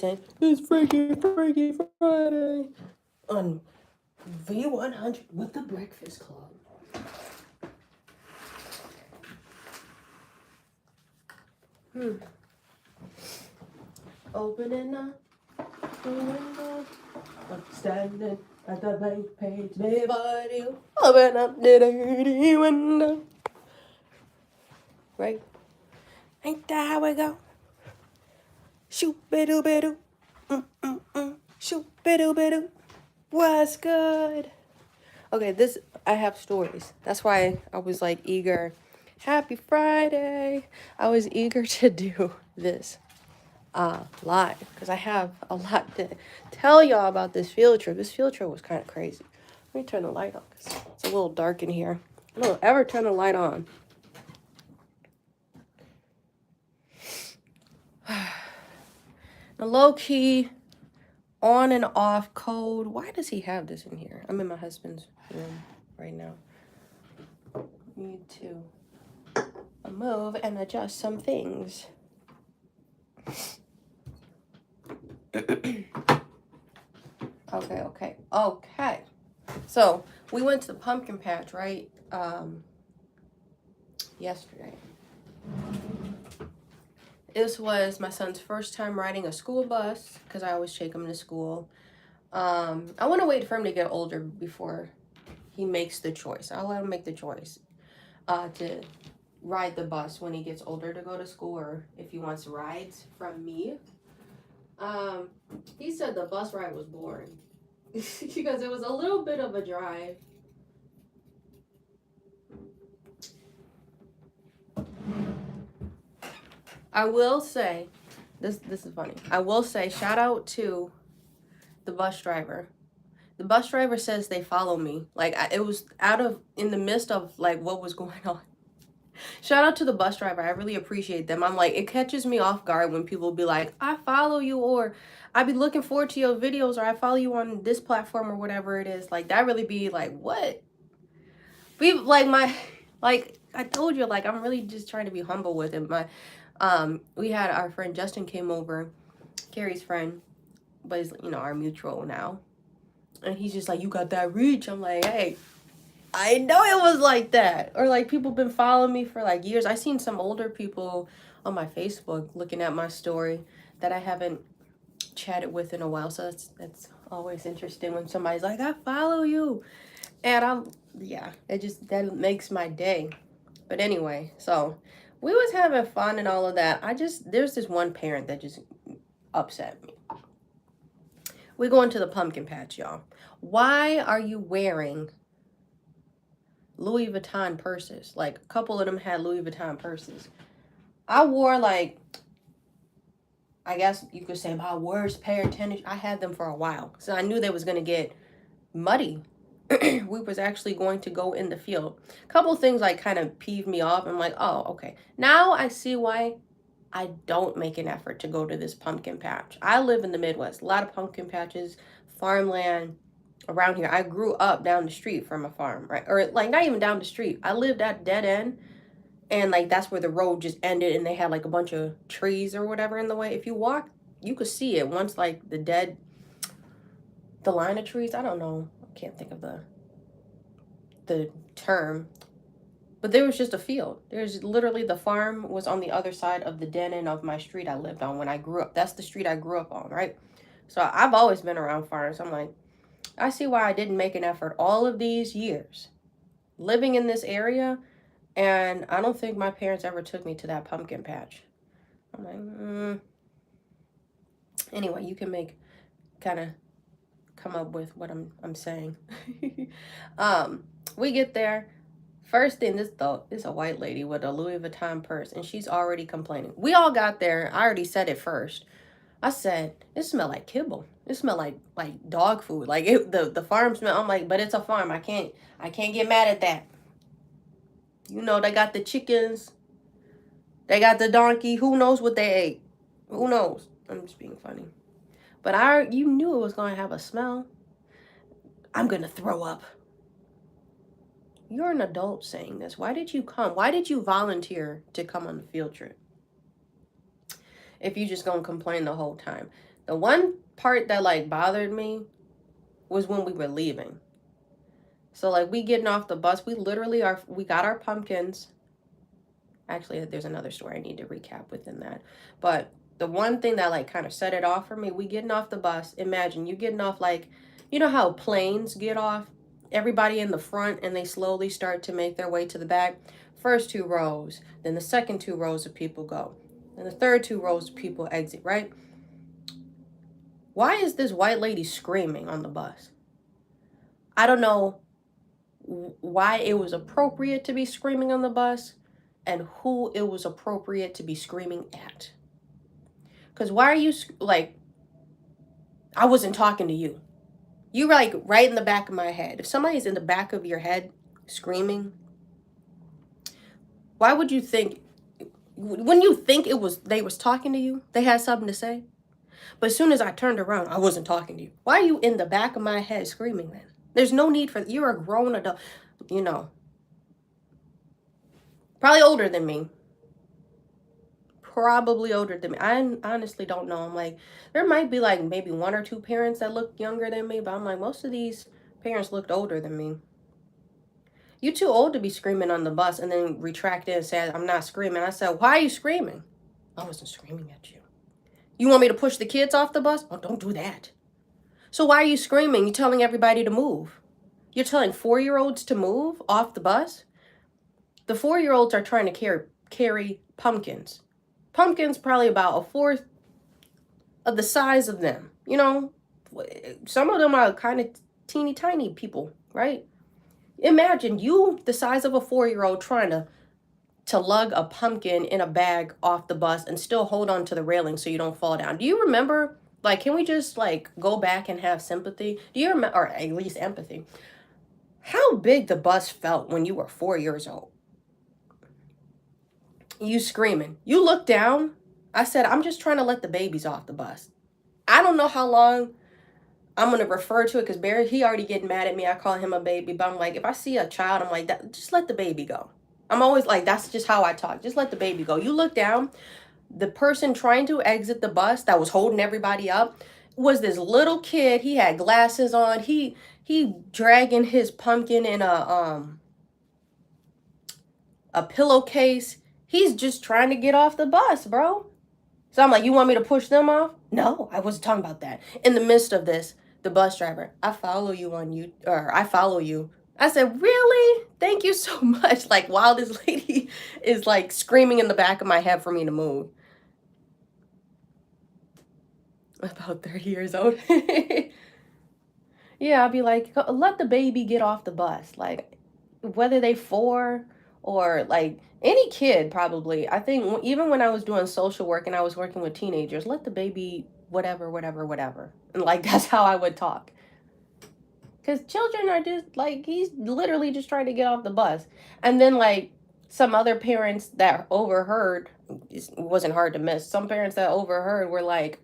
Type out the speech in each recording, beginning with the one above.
It's Freaky Friday on V100 with the Breakfast Club. Opening up the window, I'm standing at the blank page, everybody open up the dirty window. Right? Ain't that how we go? Shoop-a-doo-ba-doo, shoop-a-doo-ba-doo. What's good? Okay, I have stories. That's why I was like eager. Happy Friday. I was eager to do this live because I have a lot to tell y'all about this field trip. This field trip was kind of crazy. Let me turn the light on because it's a little dark in here. I don't ever turn the light on. The low key on and off code. Why does he have this in here? I'm in my husband's room right now. Need to move and adjust some things. Okay. So we went to the pumpkin patch, right? Yesterday. This was my son's first time riding a school bus because I always take him to school. I want to wait for him to get older before he makes the choice. I'll let him make the choice to ride the bus when he gets older to go to school, or if he wants rides from me. He said the bus ride was boring because it was a little bit of a drive. I will say, this is funny. I will say, shout out to the bus driver. The bus driver says they follow me. Like, it was in the midst of, like, what was going on. Shout out to the bus driver. I really appreciate them. I'm like, it catches me off guard when people be like, I follow you, or I be looking forward to your videos, or I follow you on this platform, or whatever it is. Like, that really be like, what? People, like, I told you, like, I'm really just trying to be humble with him. We had our friend Justin came over, Carrie's friend, but he's, our mutual now. And he's just like, you got that reach. I'm like, hey, I know it was like that. Or like people been following me for like years. I seen some older people on my Facebook looking at my story that I haven't chatted with in a while. So that's always interesting when somebody's like, I follow you. And that makes my day. But anyway, so we was having fun and all of that. There's this one parent that just upset me. We're going to the pumpkin patch, y'all. Why are you wearing Louis Vuitton purses? Like, a couple of them had Louis Vuitton purses. I wore, like, I guess you could say my worst pair of tennis. I had them for a while. So I knew they was going to get muddy. We was actually going to go in the field. A couple things, like, kind of peeved me off. I'm like, oh, okay. Now I see why I don't make an effort to go to this pumpkin patch. I live in the Midwest. A lot of pumpkin patches, farmland around here. I grew up down the street from a farm, right? Or like not even down the street. I lived at dead end, and like that's where the road just ended, and they had like a bunch of trees or whatever in the way. If you walk, you could see it once, like the line of trees. I don't know. I can't think of the term. But there was just a field. There's literally, the farm was on the other side of the dead end of my street I lived on when I grew up. That's the street I grew up on, right? So I've always been around farms. I'm like, I see why I didn't make an effort all of these years living in this area. And I don't think my parents ever took me to that pumpkin patch. I'm like, Anyway, you can come up with what I'm saying. We get there. First thing, this is a white lady with a Louis Vuitton purse, and she's already complaining. We all got there. I already said it first. I said, it smelled like kibble. It smelled like dog food. Like the farm smell. I'm like, but it's a farm. I can't get mad at that. They got the chickens. They got the donkey. Who knows what they ate? Who knows? I'm just being funny. But you knew it was going to have a smell. I'm going to throw up. You're an adult saying this. Why did you come? Why did you volunteer to come on the field trip? If you just gonna complain the whole time. The one part that like bothered me was when we were leaving. So like we getting off the bus, we got our pumpkins. Actually, there's another story I need to recap within that. But the one thing that like kind of set it off for me, we getting off the bus. Imagine you getting off like, you know how planes get off? Everybody in the front and they slowly start to make their way to the back. First 2 rows, then the second 2 rows of people go. And the third 2 rows of people exit, right? Why is this white lady screaming on the bus? I don't know why it was appropriate to be screaming on the bus and who it was appropriate to be screaming at. Because why are you, like, I wasn't talking to you. You were like right in the back of my head. If somebody's in the back of your head screaming, why would you think, wouldn't you think they was talking to you? They had something to say? But as soon as I turned around, I wasn't talking to you. Why are you in the back of my head screaming then? There's no need for, you're a grown adult, you know. Probably older than me. Probably older than me. I honestly don't know. I'm like, there might be like maybe 1 or 2 parents that look younger than me, but I'm like, most of these parents looked older than me. You too old to be screaming on the bus, and then retracted and said, I'm not screaming. I said, why are you screaming? I wasn't screaming at you. You want me to push the kids off the bus? Oh, don't do that. So why are you screaming? You're telling everybody to move. You're telling 4-year-olds to move off the bus? The 4-year-olds are trying to carry pumpkins. Pumpkins probably about 1/4 of the size of them. You know, some of them are kind of teeny tiny people, right? Imagine you, the size of a 4-year-old, trying to lug a pumpkin in a bag off the bus and still hold on to the railing so you don't fall down. Do you remember, like, can we just like go back and have sympathy? Do you remember, or at least empathy, how big the bus felt when you were 4 years old? You screaming. You look down. I said, I'm just trying to let the babies off the bus. I don't know how long I'm going to refer to it because Barry, he already getting mad at me. I call him a baby. But I'm like, if I see a child, I'm like, just let the baby go. I'm always like, that's just how I talk. Just let the baby go. You look down. The person trying to exit the bus that was holding everybody up was this little kid. He had glasses on. He dragging his pumpkin in a pillowcase. He's just trying to get off the bus, bro. So I'm like, you want me to push them off? No, I wasn't talking about that. In the midst of this, the bus driver, I follow you. I said, really? Thank you so much. Like, while this lady is like screaming in the back of my head for me to move. About 30 years old. Yeah, I'll be like, let the baby get off the bus. Like, whether they 4 or like any kid, probably. I think even when I was doing social work and I was working with teenagers, let the baby whatever. And like, that's how I would talk. Because children are just like, he's literally just trying to get off the bus. And then like some other parents that overheard, it wasn't hard to miss. Some parents that overheard were like,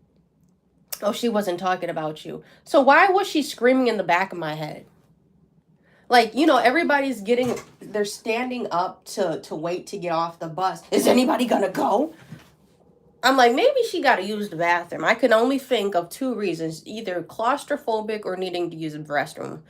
oh, she wasn't talking about you. So why was she screaming in the back of my head? Like, you know, everybody's they're standing up to wait to get off the bus. Is anybody gonna go? I'm like, maybe she got to use the bathroom. I can only think of 2 reasons, either claustrophobic or needing to use a restroom.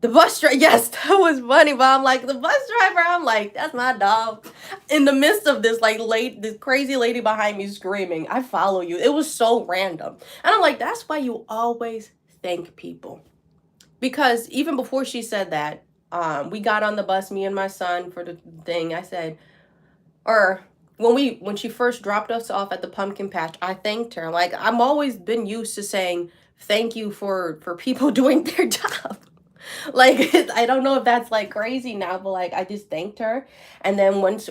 The bus driver, yes, that was funny, but I'm like, the bus driver, I'm like, that's my dog. In the midst of this, like, this crazy lady behind me screaming, I follow you. It was so random. And I'm like, that's why you always thank people. Because even before she said that, we got on the bus, me and my son, for the thing. I said, or when she first dropped us off at the pumpkin patch, I thanked her. Like, I'm always been used to saying thank you for people doing their job. Like, I don't know if that's like crazy now, but like, I just thanked her. And then once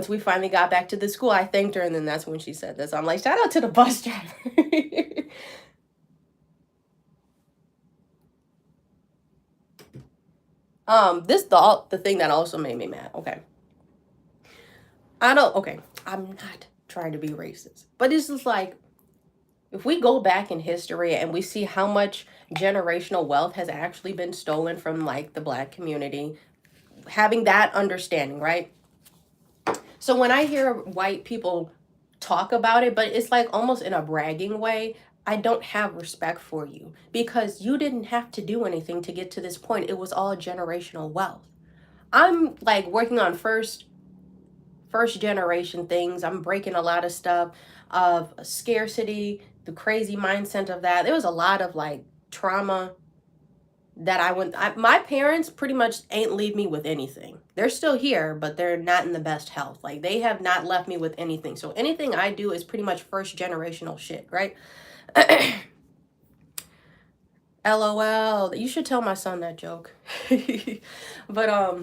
we finally got back to the school, I thanked her. And then that's when she said this. I'm like, shout out to the bus driver. The thing that also made me mad. Okay. I'm not trying to be racist, but it's just like, if we go back in history and we see how much generational wealth has actually been stolen from like the Black community, having that understanding, right? So when I hear white people talk about it, but it's like almost in a bragging way. I don't have respect for you because you didn't have to do anything to get to this point. It was all generational wealth. I'm like working on first generation things. I'm breaking a lot of stuff of scarcity, the crazy mindset of that. There was a lot of like trauma that my parents pretty much ain't leave me with anything. They're still here, but they're not in the best health. Like they have not left me with anything. So anything I do is pretty much first generational shit, right? LOL. You should tell my son that joke. But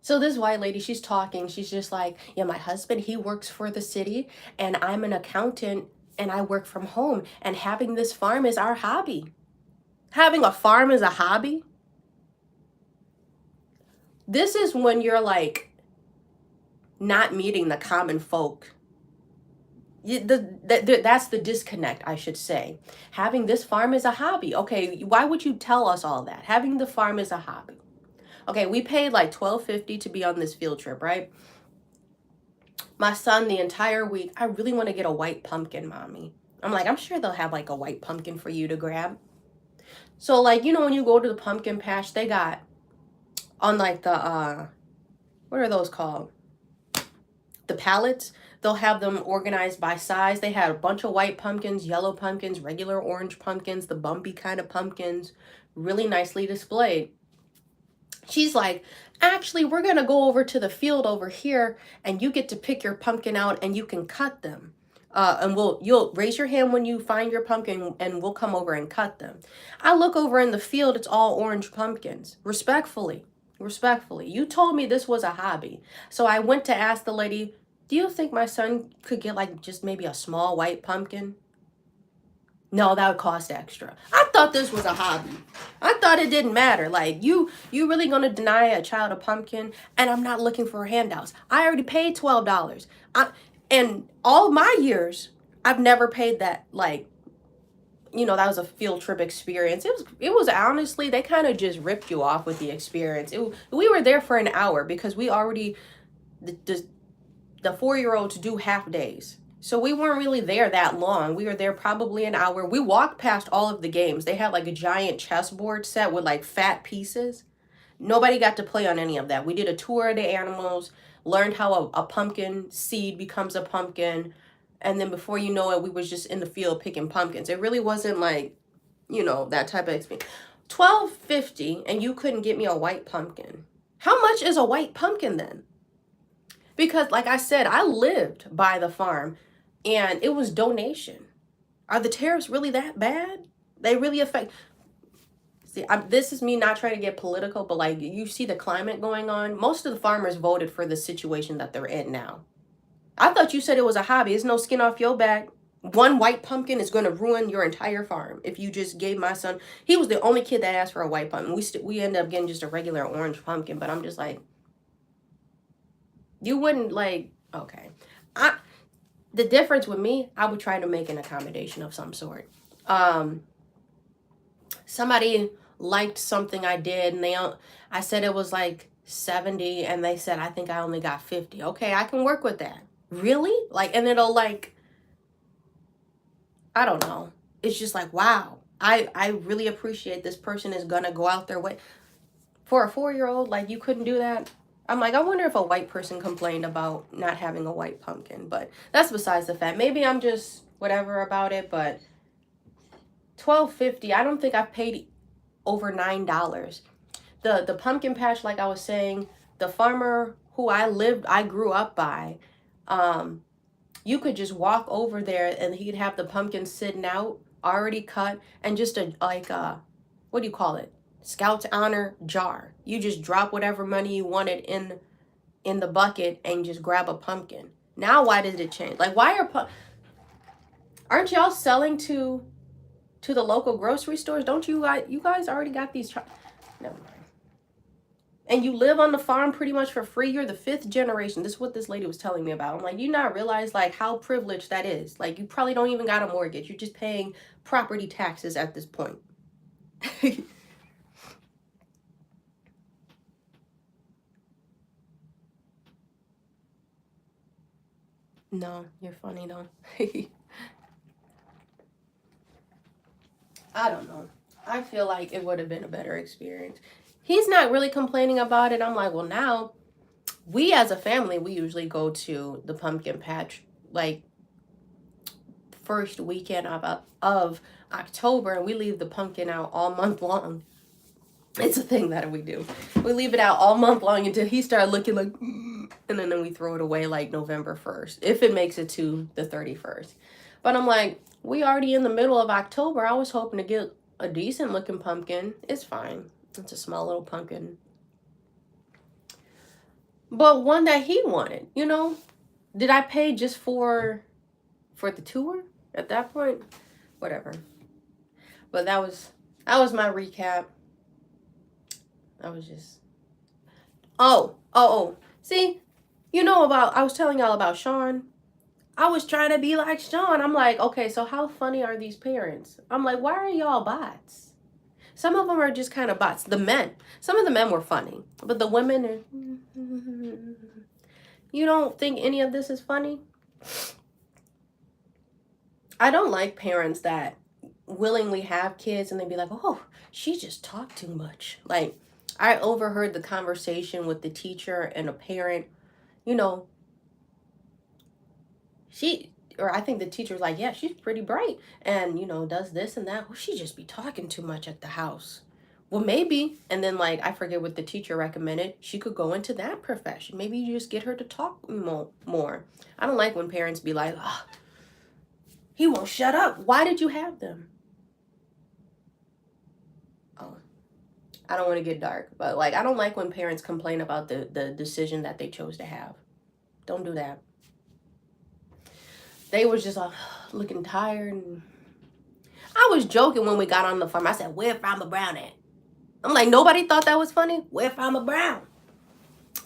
so this white lady, she's talking. She's just like, yeah, my husband, he works for the city and I'm an accountant and I work from home and having this farm is our hobby. Having a farm is a hobby? This is when you're like not meeting the common folk. That's the disconnect, I should say. Having this farm is a hobby. Okay, why would you tell us all that? Having the farm is a hobby. Okay, we paid like $12.50 to be on this field trip, right? My son, the entire week, I really want to get a white pumpkin, mommy. I'm like, I'm sure they'll have like a white pumpkin for you to grab. So like, you know, when you go to the pumpkin patch, they got on like the, what are those called? The pallets. They'll have them organized by size. They had a bunch of white pumpkins, yellow pumpkins, regular orange pumpkins, the bumpy kind of pumpkins, really nicely displayed. She's like, actually, we're going to go over to the field over here and you get to pick your pumpkin out and you can cut them. And you'll raise your hand when you find your pumpkin and we'll come over and cut them. I look over in the field, it's all orange pumpkins. Respectfully, you told me this was a hobby. So I went to ask the lady, do you think my son could get like just maybe a small white pumpkin? No, that would cost extra. I thought this was a hobby. I thought it didn't matter. Like you really gonna deny a child a pumpkin? And I'm not looking for handouts. I already paid $12. And all my years, I've never paid that. Like, you know, that was a field trip experience. It was honestly, they kind of just ripped you off with the experience. We were there for an hour because we already the 4-year-olds do half days. So we weren't really there that long. We were there probably an hour. We walked past all of the games. They had like a giant chessboard set with like fat pieces. Nobody got to play on any of that. We did a tour of the animals, learned how a pumpkin seed becomes a pumpkin. And then before you know it, we was just in the field picking pumpkins. It really wasn't like, you know, that type of experience. $12.50 and you couldn't get me a white pumpkin. How much is a white pumpkin then? Because like I said, I lived by the farm and it was donation. Are the tariffs really that bad? They really affect. See, this is me not trying to get political, but like you see the climate going on. Most of the farmers voted for the situation that they're in now. I thought you said it was a hobby. It's no skin off your back. One white pumpkin is going to ruin your entire farm. If you just gave my son, he was the only kid that asked for a white pumpkin. We ended up getting just a regular orange pumpkin, but I'm just like, you wouldn't like, okay. The difference with me, I would try to make an accommodation of some sort. Somebody liked something I did and I said it was like 70 and they said, I think I only got 50. Okay, I can work with that. Really? Like, and it'll like, I don't know. It's just like, wow, I really appreciate this person is gonna go out their way. For a 4-year-old, like you couldn't do that. I'm like, I wonder if a white person complained about not having a white pumpkin, but that's besides the fact. Maybe I'm just whatever about it, but $12.50, I don't think I've paid over $9. The pumpkin patch, like I was saying, the farmer who I grew up by, you could just walk over there and he'd have the pumpkins sitting out, already cut, and just what do you call it? Scout's honor jar. You just drop whatever money you wanted in the bucket and just grab a pumpkin. Now why did it change? Like why aren't y'all selling to the local grocery stores? Don't you guys already got these never mind. And you live on the farm pretty much for free. You're the 5th generation. This is what this lady was telling me about. I'm like, you not realize like how privileged that is. Like you probably don't even got a mortgage. You're just paying property taxes at this point. No, you're funny though. I don't know. I feel like it would have been a better experience. He's not really complaining about it. I'm like, well, now we as a family, we usually go to the pumpkin patch like first weekend of October, and we leave the pumpkin out all month long. It's a thing that we do. We leave it out all month long until he started looking like, and then we throw it away like November 1st, if it makes it to the 31st. But I'm like, we already in the middle of October. I was hoping to get a decent looking pumpkin. It's fine. It's a small little pumpkin. But one that he wanted, you know? Did I pay just for the tour at that point? Whatever. But that was my recap. I was just oh. See, I was telling y'all about Sean. I was trying to be like Sean. I'm like, okay, so how funny are these parents? I'm like, why are y'all bots? Some of them are just kind of bots. The men. Some of the men were funny. But the women are. You don't think any of this is funny? I don't like parents that willingly have kids and they be like, oh, she just talked too much. Like, I overheard the conversation with the teacher and a parent. You know, I think the teacher was like, yeah, she's pretty bright and, does this and that. Well, she just be talking too much at the house. Well, maybe. And then, like, I forget what the teacher recommended. She could go into that profession. Maybe you just get her to talk more. I don't like when parents be like, oh, he won't shut up. Why did you have them? Oh, I don't want to get dark, but, like, I don't like when parents complain about the decision that they chose to have. Don't do that. They was just looking tired. And I was joking when we got on the farm. I said, where Farmer Brown at? I'm like, nobody thought that was funny? Where Farmer Brown?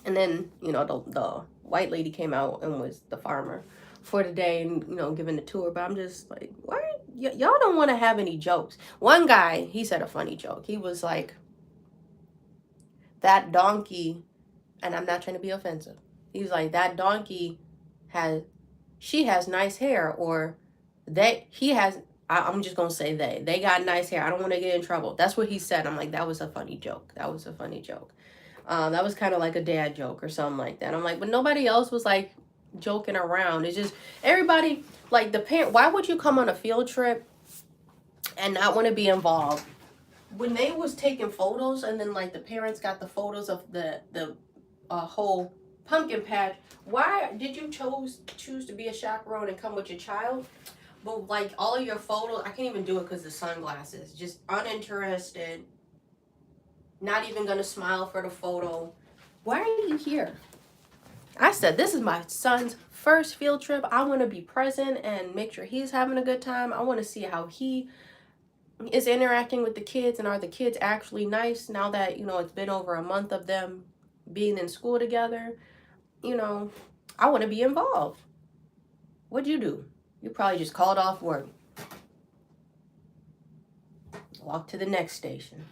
And then, the white lady came out and was the farmer for the day and, giving the tour. But I'm just like, why? Y'all don't want to have any jokes. One guy, he said a funny joke. He was like, that donkey, and I'm not trying to be offensive. He was like, that donkey she has nice hair, or I'm just going to say they got nice hair. I don't want to get in trouble. That's what he said. I'm like, that was a funny joke. That was a funny joke. That was kind of like a dad joke or something like that. I'm like, but nobody else was like joking around. It's just everybody, like the parent. Why would you come on a field trip and not want to be involved? When they was taking photos and then like the parents got the photos of the whole pumpkin patch, why did you choose to be a chaperone and come with your child? But like all of your photos, I can't even do it because the sunglasses. Just uninterested. Not even gonna smile for the photo. Why are you here? I said, this is my son's first field trip. I want to be present and make sure he's having a good time. I want to see how he is interacting with the kids, and are the kids actually nice now that, it's been over a month of them being in school together. I want to be involved. What'd you do? You probably just called off work. Walk to the next station.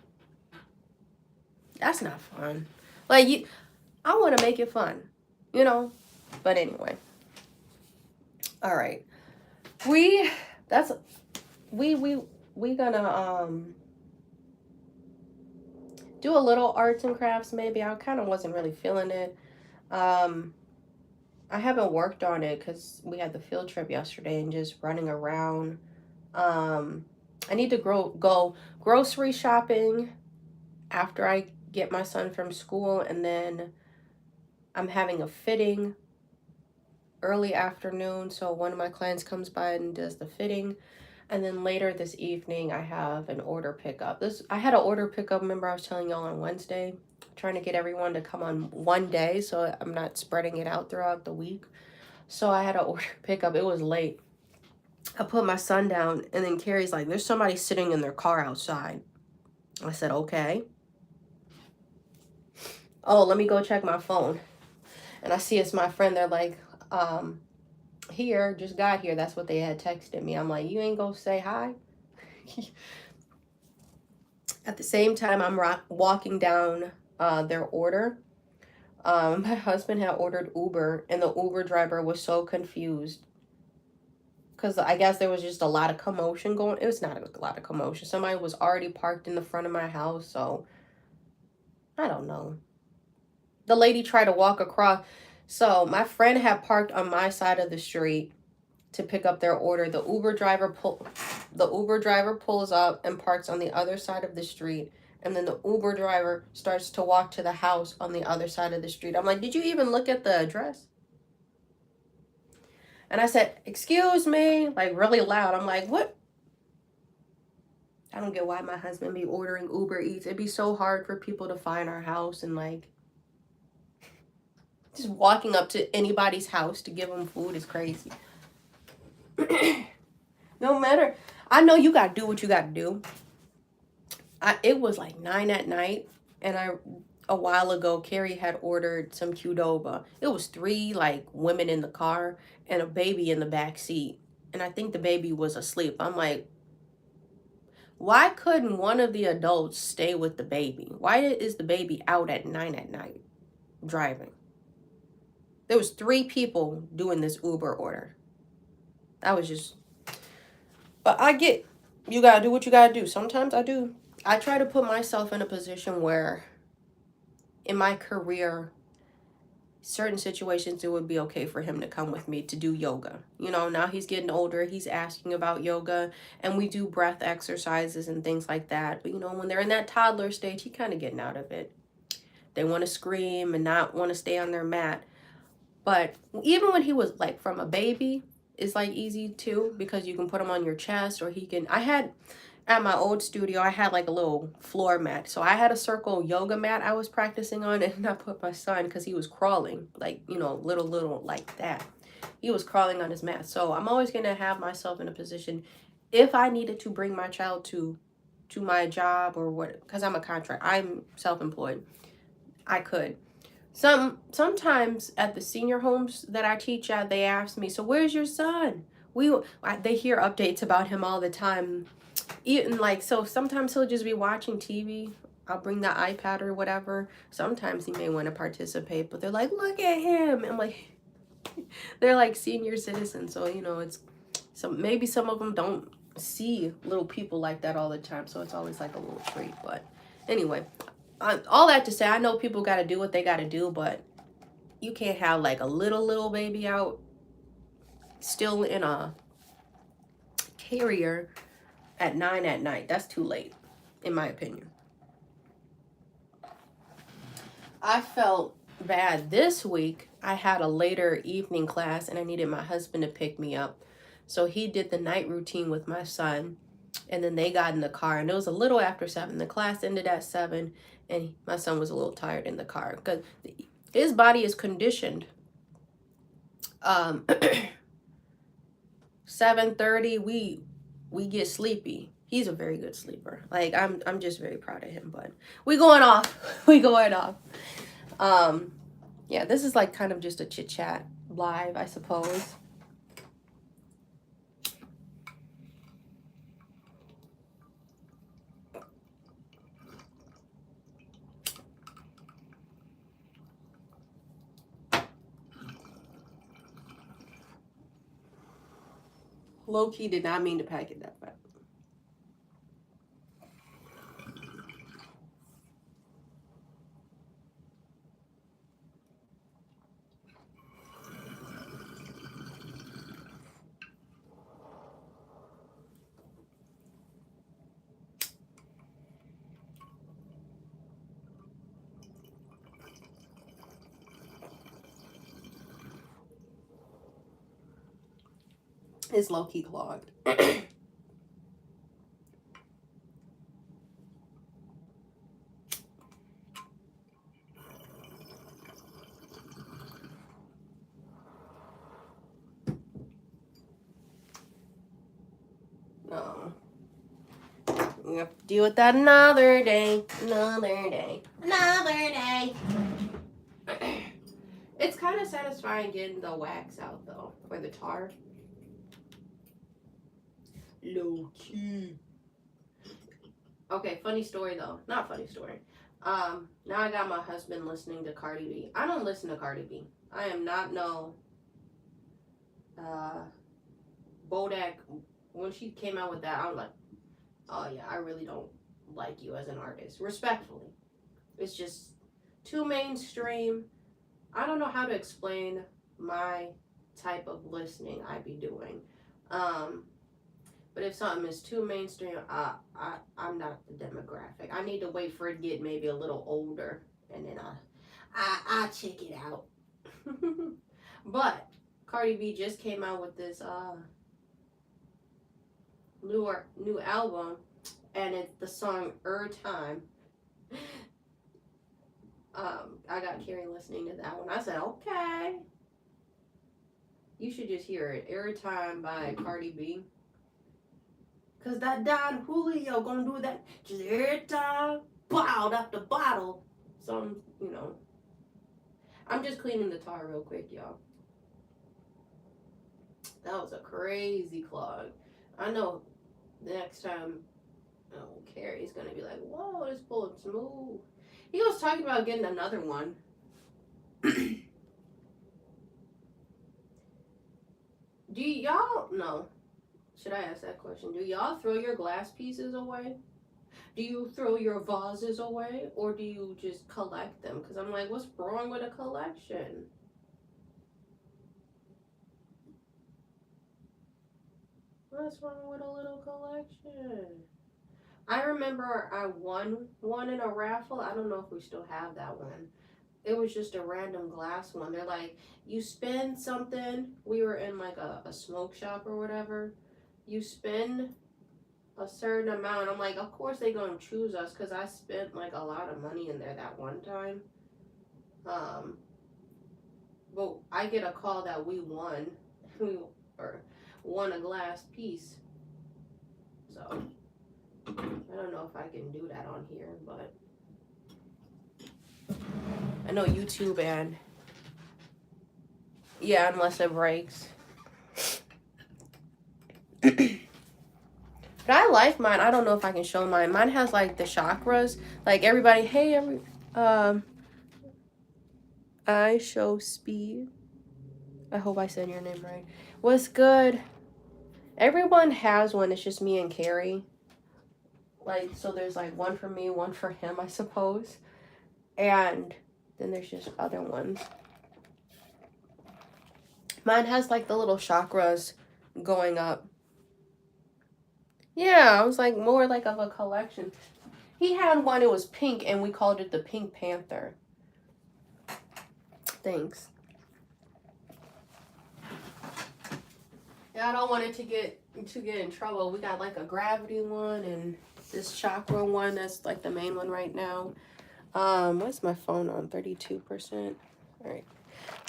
That's not fun. Like, I want to make it fun, But anyway. All right. We gonna do a little arts and crafts maybe. I kind of wasn't really feeling it. I haven't worked on it because we had the field trip yesterday and just running around. I need to go grocery shopping after I get my son from school, and then I'm having a fitting early afternoon, so one of my clients comes by and does the fitting, and then later this evening I have an order pickup. I had an order pickup, remember I was telling y'all on Wednesday, trying to get everyone to come on one day so I'm not spreading it out throughout the week. So I had an order pickup. It was late. I put my son down, and then Carrie's like, there's somebody sitting in their car outside. I said, okay. Oh, let me go check my phone. And I see it's my friend. They're like, here, just got here. That's what they had texted me. I'm like, you ain't gonna say hi? At the same time, I'm walking down their order. My husband had ordered Uber, and the Uber driver was so confused because I guess there was just a lot of commotion going. It was not a lot of commotion. Somebody was already parked in the front of my house, so I don't know. The lady tried to walk across. So my friend had parked on my side of the street to pick up their order. The Uber driver pulls up and parks on the other side of the street. And then the Uber driver starts to walk to the house on the other side of the street. I'm like, did you even look at the address? And I said, excuse me, like really loud. I'm like, what? I don't get why my husband be ordering Uber Eats. It'd be so hard for people to find our house, and like just walking up to anybody's house to give them food is crazy. No matter, I know you gotta do what you gotta do. It was like 9 at night, and a while ago Carrie had ordered some Qdoba. It was 3 like women in the car and a baby in the back seat, and I think the baby was asleep. I'm like, why couldn't one of the adults stay with the baby? Why is the baby out at 9 at night driving? There was 3 people doing this Uber order. I was just, but I get, you gotta do what you gotta do. Sometimes I do. I try to put myself in a position where in my career, certain situations, it would be okay for him to come with me to do yoga. You know, now he's getting older, he's asking about yoga, and we do breath exercises and things like that. But, you know, when they're in that toddler stage, he kind of getting out of it. They want to scream and not want to stay on their mat. But even when he was like from a baby, it's like easy too, because you can put him on your chest, or he can, I had, at my old studio, I had like a little floor mat. So I had a circle yoga mat I was practicing on, and I put my son, because he was crawling, like, you know, little like that. He was crawling on his mat. So I'm always going to have myself in a position, if I needed to bring my child to my job or what, because I'm self-employed, I could. Sometimes at the senior homes that I teach at, they ask me, so where's your son? They hear updates about him all the time. Even like, so sometimes he'll just be watching TV. I'll bring the iPad or whatever. Sometimes he may want to participate, but they're like, look at him. And like, they're like senior citizens. So, you know, maybe some of them don't see little people like that all the time. So it's always like a little treat. But anyway, all that to say, I know people got to do what they got to do, but you can't have like a little baby out still in a carrier at 9 at night. That's too late, in my opinion. I felt bad this week. I had a later evening class, and I needed my husband to pick me up. So he did the night routine with my son, and then they got in the car, and it was a little after 7. The class ended at 7, and my son was a little tired in the car because his body is conditioned. 7:30, we get sleepy. He's a very good sleeper. Like, I'm just very proud of him. But we going off. Yeah, this is like kind of just a chit chat live, I suppose. Low-key did not mean to pack it that fast. It's low-key clogged. No. We have to deal with that another day. It's kind of satisfying getting the wax out, though, for the tar. Low key. Okay, funny story, though. Not funny story. Now I got my husband listening to Cardi B. I don't listen to Cardi B. I am not no Bodak. When she came out with that, I was like, oh yeah, I really don't like you as an artist. Respectfully. It's just too mainstream. I don't know how to explain my type of listening I be doing. But if something is too mainstream, I'm not the demographic. I need to wait for it to get maybe a little older, and then I check it out. But Cardi B just came out with this new album, and it's the song Time. I got Carrie listening to that one. I said, okay. You should just hear it. Time by Cardi B. Cause that Don Julio gonna do that just every time, bottled up the bottle. So I'm just cleaning the tar real quick, y'all. That was a crazy clog. I know the next time, Carrie's gonna be like, whoa, this pulling smooth. He was talking about getting another one. Do y'all know? Should I ask that question? Do y'all throw your glass pieces away? Do you throw your vases away? Or do you just collect them? Because I'm like, what's wrong with a collection? What's wrong with a little collection? I remember I won one in a raffle. I don't know if we still have that one. It was just a random glass one. They're like, you spend something. We were in like a smoke shop or whatever. You spend a certain amount. I'm like, of course they gonna choose us because I spent like a lot of money in there that one time. But I get a call that we won. Or won a glass piece. So I don't know if I can do that on here, but I know YouTube and yeah, unless it breaks. But I like mine. I don't know if I can show mine. Mine has like the chakras. Like everybody, hey, I show speed. I hope I said your name right. What's good? Everyone has one. It's just me and Carrie. Like, so there's like one for me, one for him, I suppose. And then there's just other ones. Mine has like the little chakras going up. Yeah, I was like more like of a collection. He had one, it was pink, and we called it the Pink Panther. Thanks. Yeah, I don't want it to get in trouble. We got like a gravity one and this chakra one that's like the main one right now. What's my phone on? 32%. All right.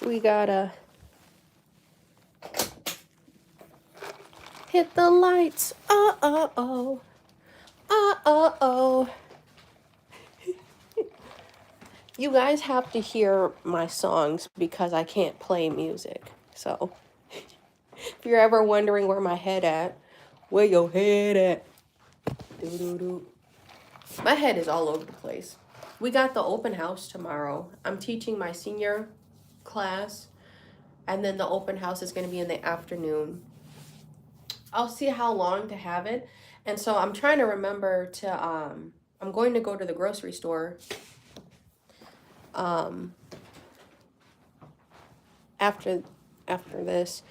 We gotta hit the lights. Uh-oh. Uh-oh. You guys have to hear my songs because I can't play music. So if you're ever wondering where my head at, where your head at? Doo-doo-doo. My head is all over the place. We got the open house tomorrow. I'm teaching my senior class, and then the open house is going to be in the afternoon. I'll see how long to have it. And so I'm trying to remember to, I'm going to go to the grocery store after this,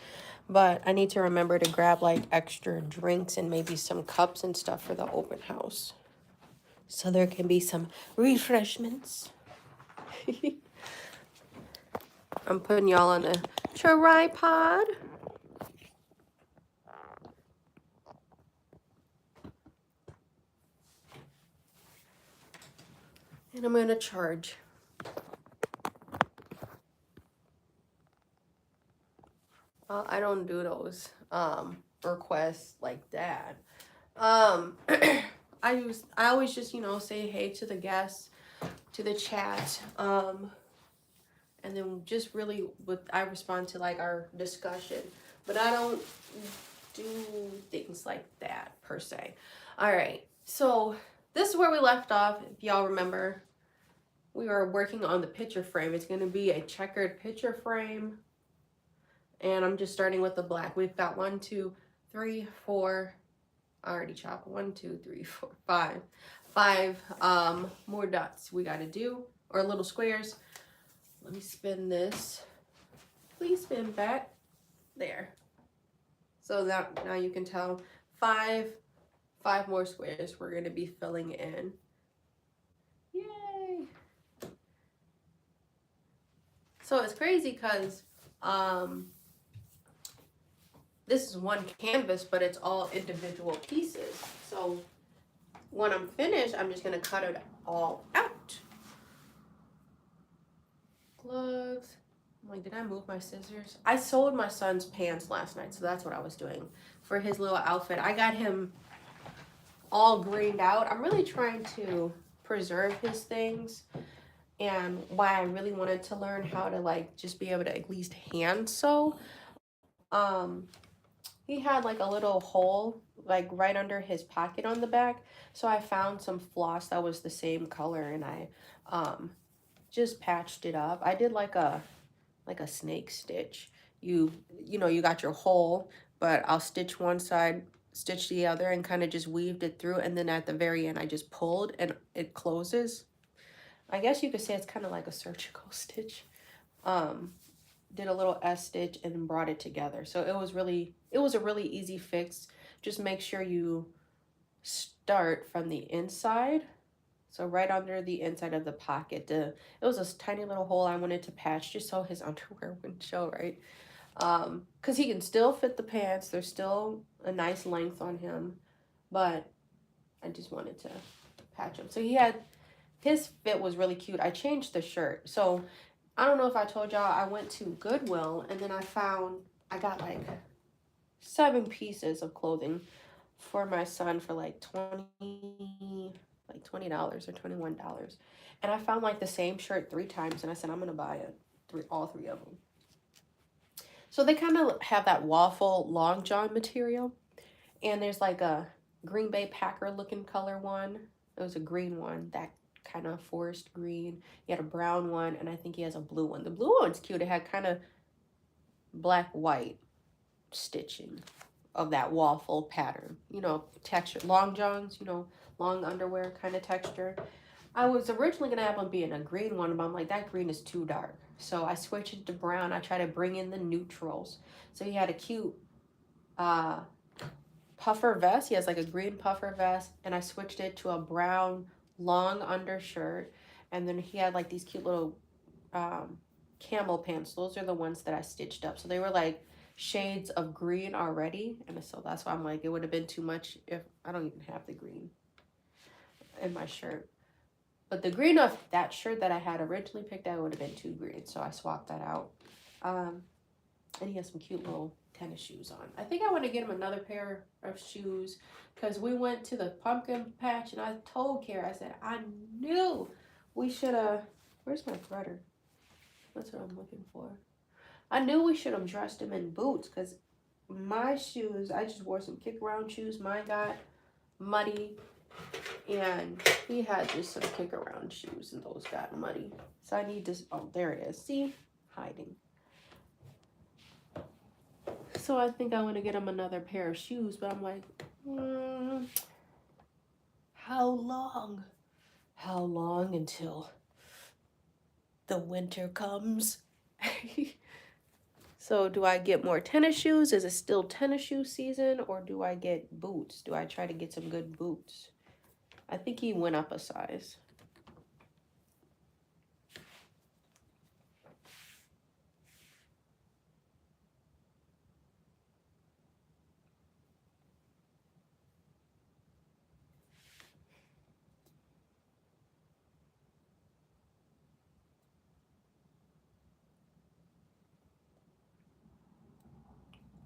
but I need to remember to grab like extra drinks and maybe some cups and stuff for the open house, so there can be some refreshments. I'm putting y'all on a tripod. And I'm gonna charge. I don't do those requests like that. I always just say hey to the guests, to the chat, and then just really I respond to like our discussion, but I don't do things like that per se. All right, so this is where we left off, if y'all remember. we are working on the picture frame. It's going to be a checkered picture frame. And I'm just starting with the black. We've got 1, 2, 3, 4. I already chopped 1, 2, 3, 4, 5. 5 more dots we got to do, or little squares. Let me spin this. Please spin back. There. So that now you can tell 5 more squares we're going to be filling in. Yay! So it's crazy because this is one canvas, but it's all individual pieces. So when I'm finished, I'm just going to cut it all out. Gloves. I'm like, did I move my scissors? I sewed my son's pants last night, so that's what I was doing for his little outfit. I got him all greened out. I'm really trying to preserve his things, and why I really wanted to learn how to like just be able to at least hand sew. He had like a little hole like right under his pocket on the back, so I found some floss that was the same color, and I just patched it up. I did like a snake stitch. You know, you got your hole, but I'll stitch one side, stitch the other, and kind of just weaved it through, and then at the very end I just pulled and it closes. I guess you could say it's kind of like a surgical stitch. Did a little S stitch and brought it together. So it was a really easy fix. Just make sure you start from the inside. So right under the inside of the pocket. It was a tiny little hole I wanted to patch just so his underwear wouldn't show, right? Because he can still fit the pants. There's still a nice length on him, but I just wanted to patch him. So his fit was really cute. I changed the shirt. So I don't know if I told y'all, I went to Goodwill and then I got like 7 pieces of clothing for my son for like $20 or $21. And I found like the same shirt 3 times, and I said, I'm gonna buy it. All three of them. So they kind of have that waffle long john material. And there's like a Green Bay Packer looking color one. It was a green one, that kind of forest green. He had a brown one, and I think he has a blue one. The blue one's cute. It had kind of black white stitching of that waffle pattern, you know, texture. Long johns, you know, long underwear kind of texture. I was originally gonna have them be in a green one, but I'm like, that green is too dark. So I switched it to brown. I try to bring in the neutrals. So he had a cute puffer vest. He has like a green puffer vest, and I switched it to a brown long undershirt, and then he had like these cute little camel pants. Those are the ones that I stitched up. So they were like shades of green already, and so that's why I'm like, it would have been too much if I don't even have the green in my shirt. But the green of that shirt that I had originally picked out would have been too green, so I swapped that out. And he has some cute little tennis shoes on. I think I want to get him another pair of shoes because we went to the pumpkin patch, and I told Kara, I said, I knew we should have, where's my threader? That's what I'm looking for. I knew we should have dressed him in boots because my shoes, I just wore some kick around shoes. Mine got muddy, and he had just some kick around shoes, and those got muddy. So I need to, oh, there it is. See? Hiding. So I think I want to get him another pair of shoes, but I'm like, how long? How long until the winter comes? So do I get more tennis shoes? Is it still tennis shoe season, or do I get boots? Do I try to get some good boots? I think he went up a size.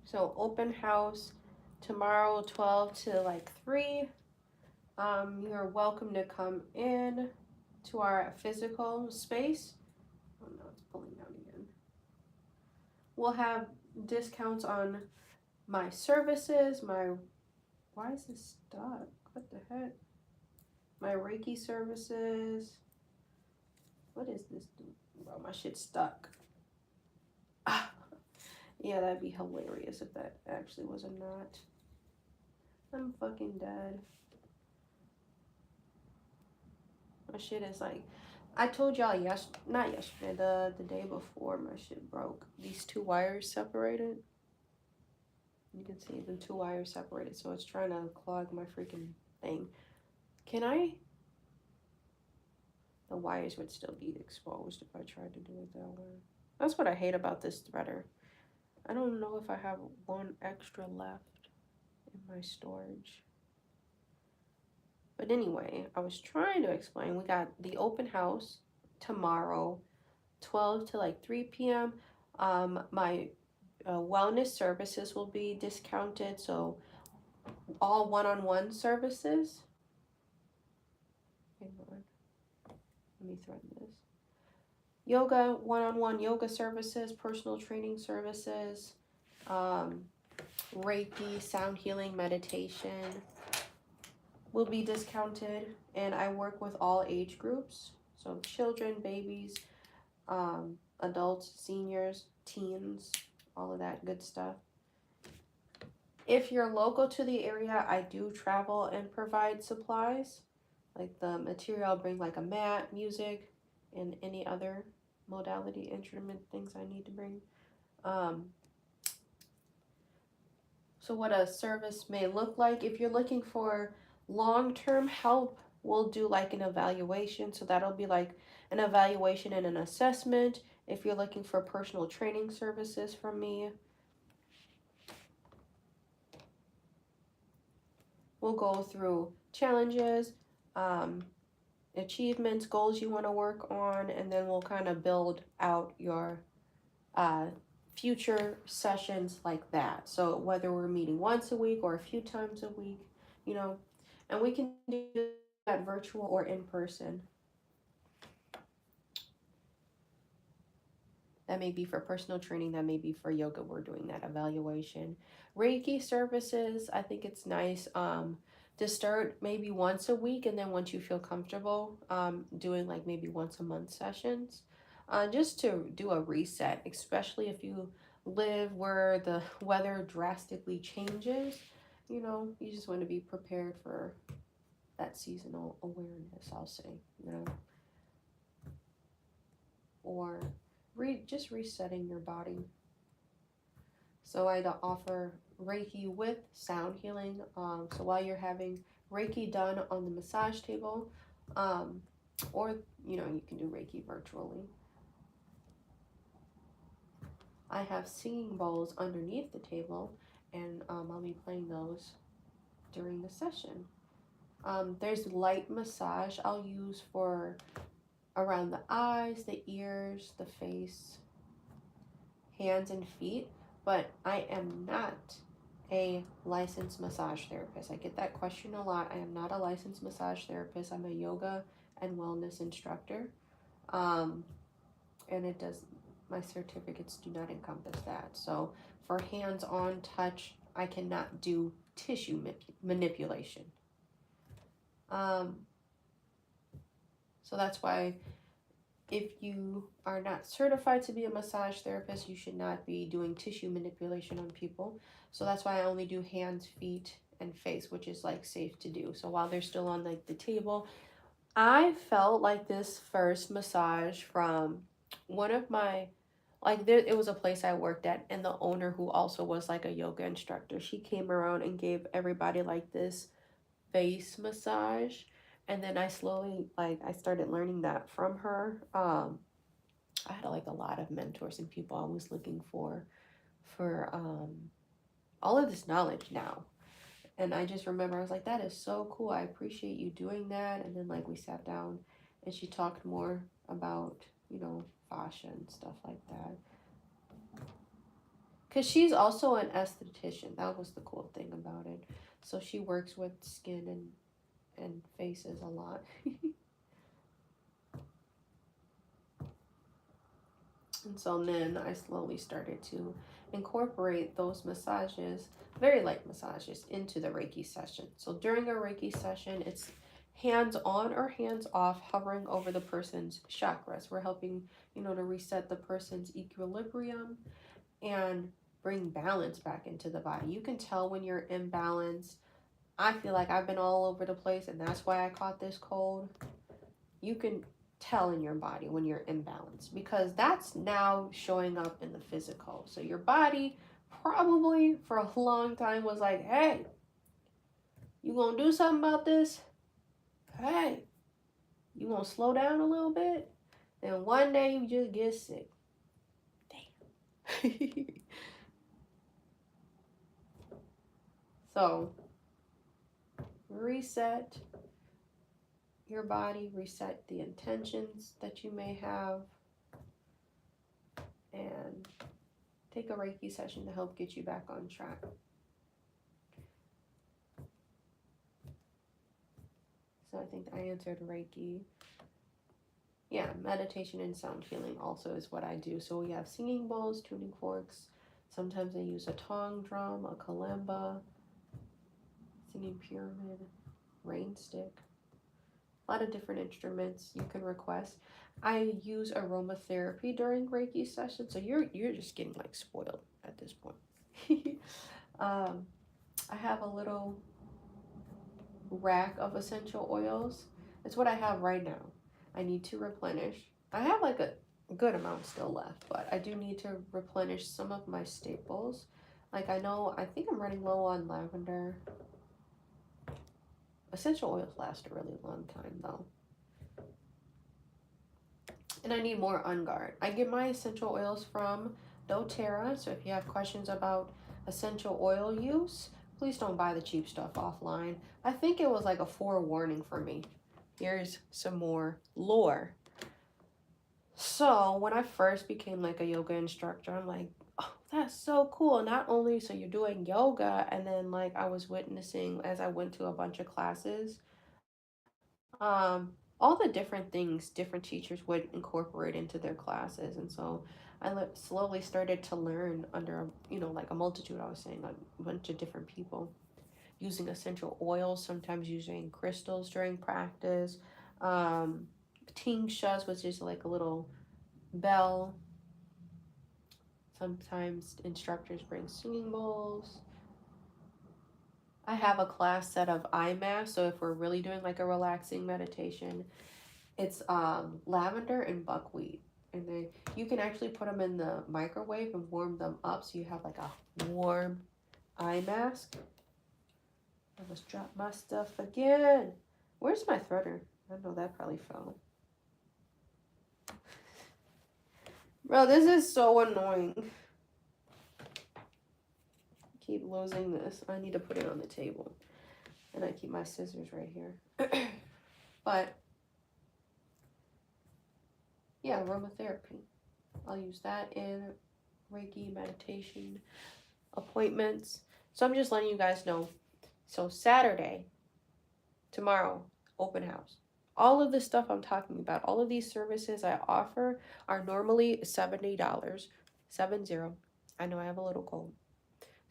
So open house tomorrow, 12 to like 3. You're welcome to come in to our physical space. Oh no, it's pulling down again. We'll have discounts on my services, why is this stuck? What the heck? My Reiki services, What is this? Bro, my shit's stuck. Ah. Yeah, that'd be hilarious if that actually was a knot. I'm fucking dead. My shit is like, I told y'all not yesterday, the day before my shit broke. These two wires separated. You can see the two wires separated, so it's trying to clog my freaking thing. Can I? The wires would still be exposed if I tried to do it that way. That's what I hate about this threader. I don't know if I have one extra left in my storage. But anyway, I was trying to explain. We got the open house tomorrow, 12 to like 3 p.m. My wellness services will be discounted, so all one-on-one services. Hang on, let me thread this. Yoga, one-on-one yoga services, personal training services, Reiki, sound healing, meditation will be discounted, and I work with all age groups, so children, babies, adults, seniors, teens, all of that good stuff. If you're local to the area, I do travel and provide supplies, like the material. I'll bring like a mat, music, and any other modality instrument things I need to bring. So what a service may look like. If you're looking for long-term help, we'll do like an evaluation. So that'll be like an evaluation and an assessment. If you're looking for personal training services from me, we'll go through challenges, achievements, goals you want to work on, and then we'll kind of build out your future sessions like that. So whether we're meeting once a week or a few times a week, you know, and we can do that virtual or in person. That may be for personal training, that may be for yoga. We're doing that evaluation. Reiki services, I think it's nice to start maybe once a week, and then once you feel comfortable doing like maybe once a month sessions, just to do a reset, especially if you live where the weather drastically changes. You know, you just want to be prepared for that seasonal awareness, I'll say, you know, or just resetting your body. So I offer Reiki with sound healing. So while you're having Reiki done on the massage table, or you know, you can do Reiki virtually. I have singing bowls underneath the table, and I'll be playing those during the session. There's light massage I'll use for around the eyes, the ears, the face, hands, and feet, but I am not a licensed massage therapist. I get that question a lot. I am not a licensed massage therapist. I'm a yoga and wellness instructor. And it does, my certificates do not encompass that. So for hands-on touch, I cannot do tissue manipulation. So that's why if you are not certified to be a massage therapist, you should not be doing tissue manipulation on people. So that's why I only do hands, feet, and face, which is like safe to do. So while they're still on like the table, I felt like this first massage from one of my, like there, it was a place I worked at, and the owner, who also was like a yoga instructor, she came around and gave everybody like this face massage. And then I slowly, like, I started learning that from her. I had like a lot of mentors and people I was looking for all of this knowledge now. And I just remember I was like, that is so cool. I appreciate you doing that. And then like we sat down and she talked more about, you know, fascia and stuff like that. Because she's also an esthetician. That was the cool thing about it. So she works with skin and faces a lot. And so then I slowly started to incorporate those massages, very light massages, into the Reiki session. So during a Reiki session, it's hands on or hands off, hovering over the person's chakras. We're helping, to reset the person's equilibrium and bring balance back into the body. You can tell when you're imbalanced. I feel like I've been all over the place, and that's why I caught this cold. You can tell in your body when you're imbalanced, because that's now showing up in the physical. So your body probably for a long time was like, hey, you gonna do something about this? Hey, you gonna slow down a little bit? And one day you just get sick. Damn. So reset your body, reset the intentions that you may have, and take a Reiki session to help get you back on track. So I think I answered Reiki. Yeah, meditation and sound healing also is what I do. So we have singing bowls, tuning forks. Sometimes I use a tong drum, a kalimba, singing pyramid, rain stick. A lot of different instruments you can request. I use aromatherapy during Reiki sessions, so you're just getting like spoiled at this point. I have a little rack of essential oils. It's what I have right now. I need to replenish. I have like a good amount still left, but I do need to replenish some of my staples. Like I think I'm running low on lavender. Essential oils last a really long time though. And I need more On Guard. I get my essential oils from doTERRA, so if you have questions about essential oil use, please don't buy the cheap stuff offline. I think it was like a forewarning for me. Here's some more lore. So when I first became like a yoga instructor, I'm like, oh, that's so cool. Not only so you're doing yoga, and then like I was witnessing as I went to a bunch of classes, all the different things different teachers would incorporate into their classes. And so I slowly started to learn under, like a multitude, I was saying, a bunch of different people using essential oils, sometimes using crystals during practice. Tinctures, which is like a little bell. Sometimes instructors bring singing bowls. I have a class set of eye masks, so if we're really doing like a relaxing meditation, it's lavender and buckwheat, and then you can actually put them in the microwave and warm them up, so you have like a warm eye mask. I almost dropped my stuff again. Where's my threader? I know that probably fell. Bro, this is so annoying. I keep losing this. I need to put it on the table. And I keep my scissors right here. But yeah, aromatherapy. I'll use that in Reiki meditation appointments. So I'm just letting you guys know. So Saturday, tomorrow, open house. All of the stuff I'm talking about, all of these services I offer are normally $70. 70. I know I have a little cold.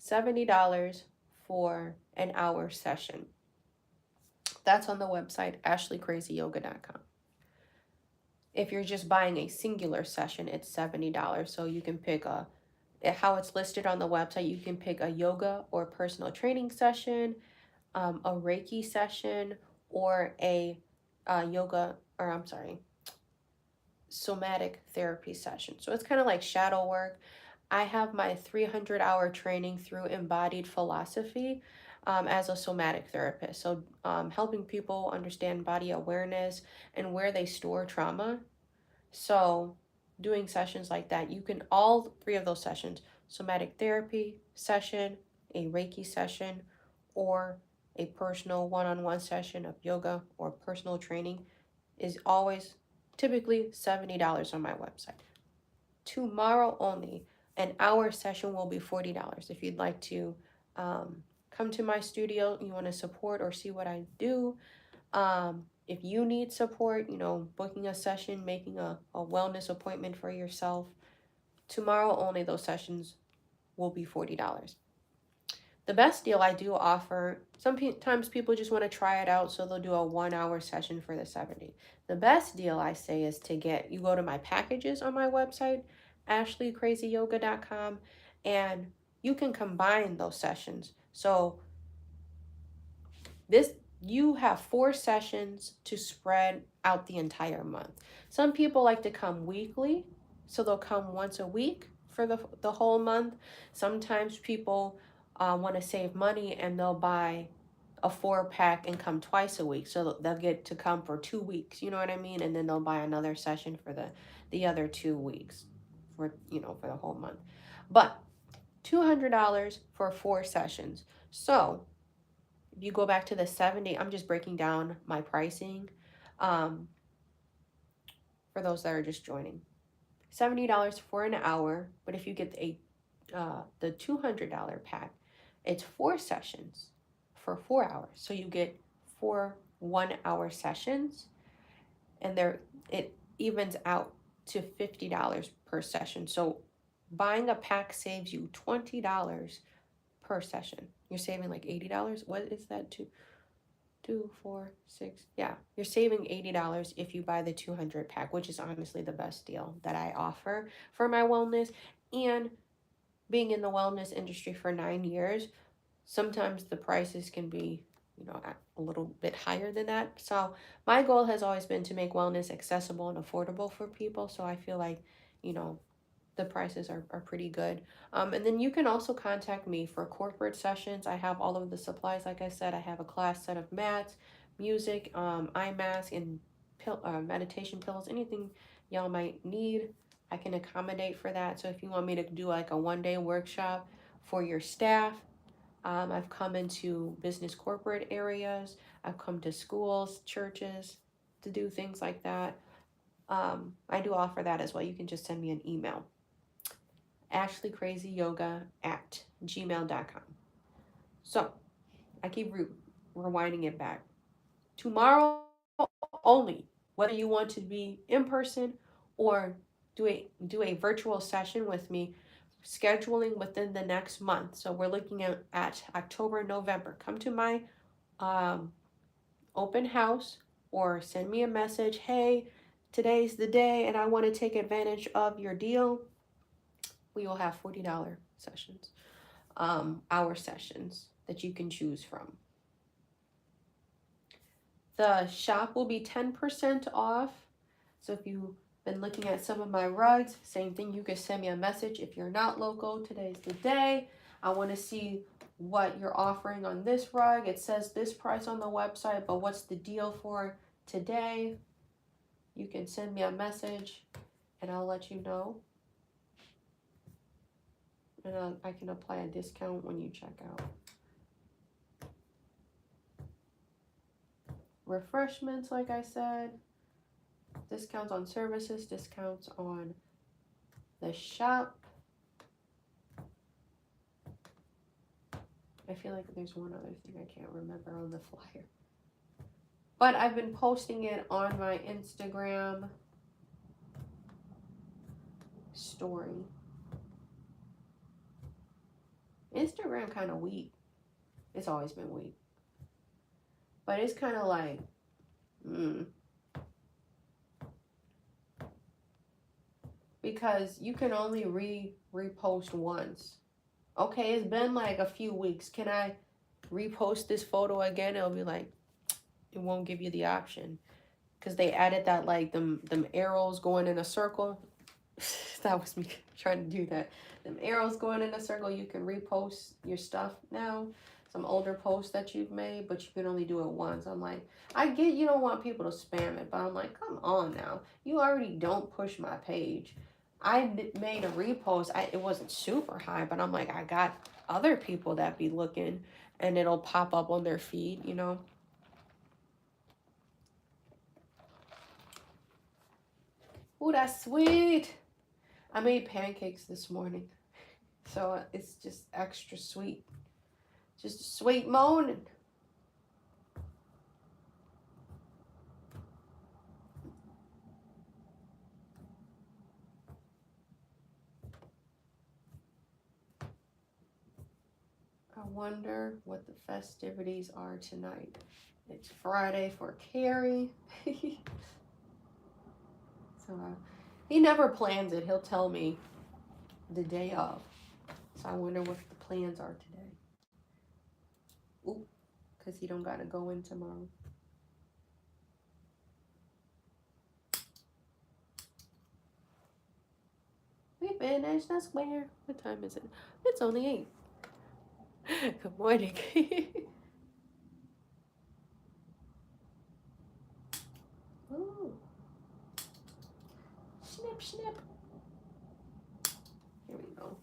$70 for an hour session. That's on the website, ashleecrazyyoga.com. If you're just buying a singular session, it's $70. So you can pick how it's listed on the website, you can pick a yoga or personal training session, a Reiki session, or a somatic therapy session. So it's kind of like shadow work. I have my 300-hour training through embodied philosophy as a somatic therapist. So helping people understand body awareness and where they store trauma. So doing sessions like that, you can, all three of those sessions, somatic therapy session, a Reiki session, or a personal one-on-one session of yoga or personal training, is always typically $70 on my website. Tomorrow only, an hour session will be $40. If you'd like to come to my studio, you want to support or see what I do, if you need support, booking a session, making a wellness appointment for yourself, tomorrow only those sessions will be $40. The best deal I do offer, sometimes people just want to try it out, so they'll do a 1 hour session for the 70. The best deal I say is to get, you go to my packages on my website, ashleecrazyyoga.com, and you can combine those sessions. So this, you have 4 sessions to spread out the entire month. Some people like to come weekly, so they'll come once a week for the whole month. Sometimes people want to save money and they'll buy a 4-pack and come twice a week, so they'll get to come for 2 weeks, you know what I mean? And then they'll buy another session for the other 2 weeks, for, you know, for the whole month. But $200 for 4 sessions. So if you go back to the 70, I'm just breaking down my pricing for those that are just joining. $70 for an hour, but if you get the $200 pack, it's 4 sessions for 4 hours. So you get 4 1-hour sessions, and it evens out to $50 per session. So buying a pack saves you $20 per session. You're saving like $80. What is that? 2, 4, 6. Yeah, you're saving $80 if you buy the 200 pack, which is honestly the best deal that I offer for my wellness. And being in the wellness industry for 9 years, sometimes the prices can be, you know, a little bit higher than that. So my goal has always been to make wellness accessible and affordable for people. So I feel like, you know, the prices are pretty good. And then you can also contact me for corporate sessions. I have all of the supplies. Like I said, I have a class set of mats, music, eye mask, and meditation pillows. Anything y'all might need, I can accommodate for that. So if you want me to do like a 1-day workshop for your staff, I've come into business corporate areas. I've come to schools, churches to do things like that. I do offer that as well. You can just send me an email. ashleecrazyyoga@gmail.com. So I keep rewinding it back. Tomorrow only, whether you want to be in person or do a virtual session with me, scheduling within the next month. So we're looking at October, November. Come to my open house or send me a message. Hey, today's the day and I want to take advantage of your deal. We will have $40 sessions, hour sessions that you can choose from. The shop will be 10% off. So if you've been looking at some of my rugs, same thing, you can send me a message. If you're not local, today's the day. I want to see what you're offering on this rug. It says this price on the website, but what's the deal for today? You can send me a message and I'll let you know. And I can apply a discount when you check out. Refreshments, like I said, discounts on services, discounts on the shop. I feel like there's one other thing I can't remember on the flyer. But I've been posting it on my Instagram story. Instagram kind of weak. It's always been weak. But it's kind of like, because you can only repost once. Okay, it's been like a few weeks. Can I repost this photo again? It'll be like, it won't give you the option. Because they added that, like, them arrows going in a circle. That was me trying to do that. Them arrows going in a circle, you can repost your stuff now. Some older posts that you've made, but you can only do it once. I'm like, I get you don't want people to spam it, but I'm like, come on now. You already don't push my page. I made a repost. It wasn't super high, but I'm like, I got other people that be looking and it'll pop up on their feed, you know. Oh, that's sweet. I made pancakes this morning, so it's just extra sweet. Just a sweet morning. I wonder what the festivities are tonight. It's Friday for Carrie. So he never plans it. He'll tell me the day of. So I wonder what the plans are today. Ooh, because he don't got to go in tomorrow. We finished the square. What time is it? It's only 8. Good morning. Ooh. Snip, snip. Here we go.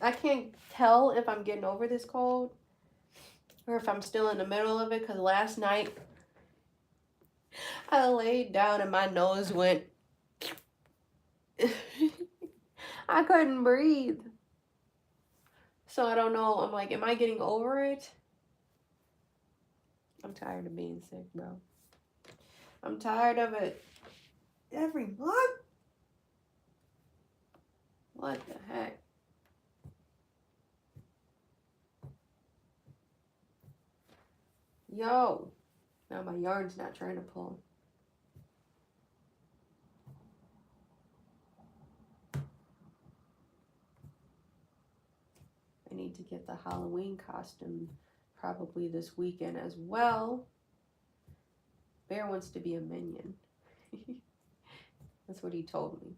I can't tell if I'm getting over this cold or if I'm still in the middle of it, because last night I laid down and my nose went. I couldn't breathe. So I don't know. I'm like, am I getting over it? I'm tired of being sick, bro. I'm tired of it. Every month? What the heck? Yo. Now my yarn's not trying to pull. I need to get the Halloween costume probably this weekend as well. Bear wants to be a minion. That's what he told me.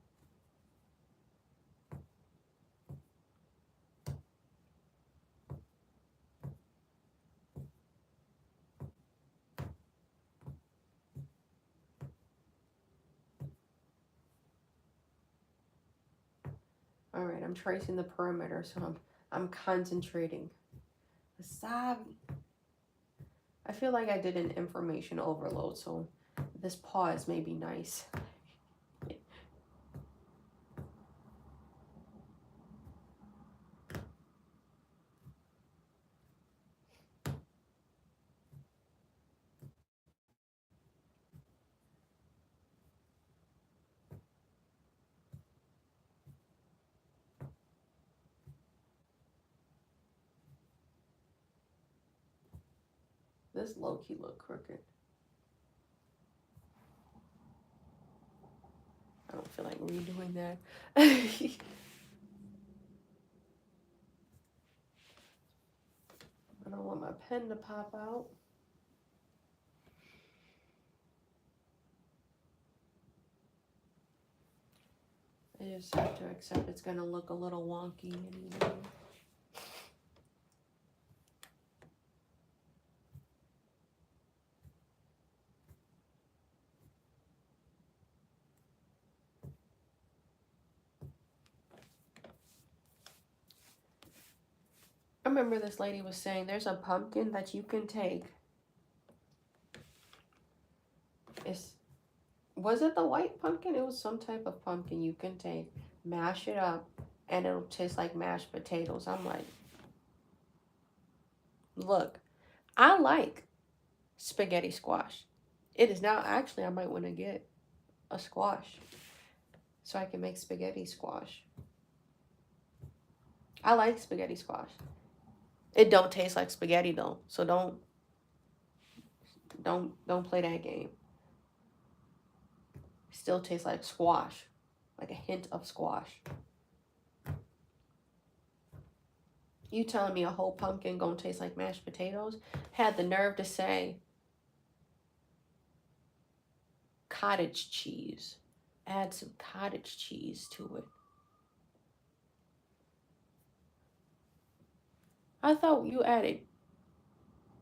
All right, I'm tracing the perimeter, so I'm concentrating. Wasabi. I feel like I did an information overload, so this pause may be nice. This low-key look crooked. I don't feel like redoing that. I don't want my pen to pop out. I just have to accept it's going to look a little wonky anyway. I remember this lady was saying there's a pumpkin that you can take. Was it the white pumpkin? It was some type of pumpkin you can take, mash it up, and it'll taste like mashed potatoes. I'm like, look, I like spaghetti squash. It is now, actually, I might want to get a squash so I can make spaghetti squash. I like spaghetti squash. It don't taste like spaghetti though, so don't play that game. Still tastes like squash, like a hint of squash. You telling me a whole pumpkin gonna taste like mashed potatoes? Had the nerve to say cottage cheese. Add some cottage cheese to it. I thought you added,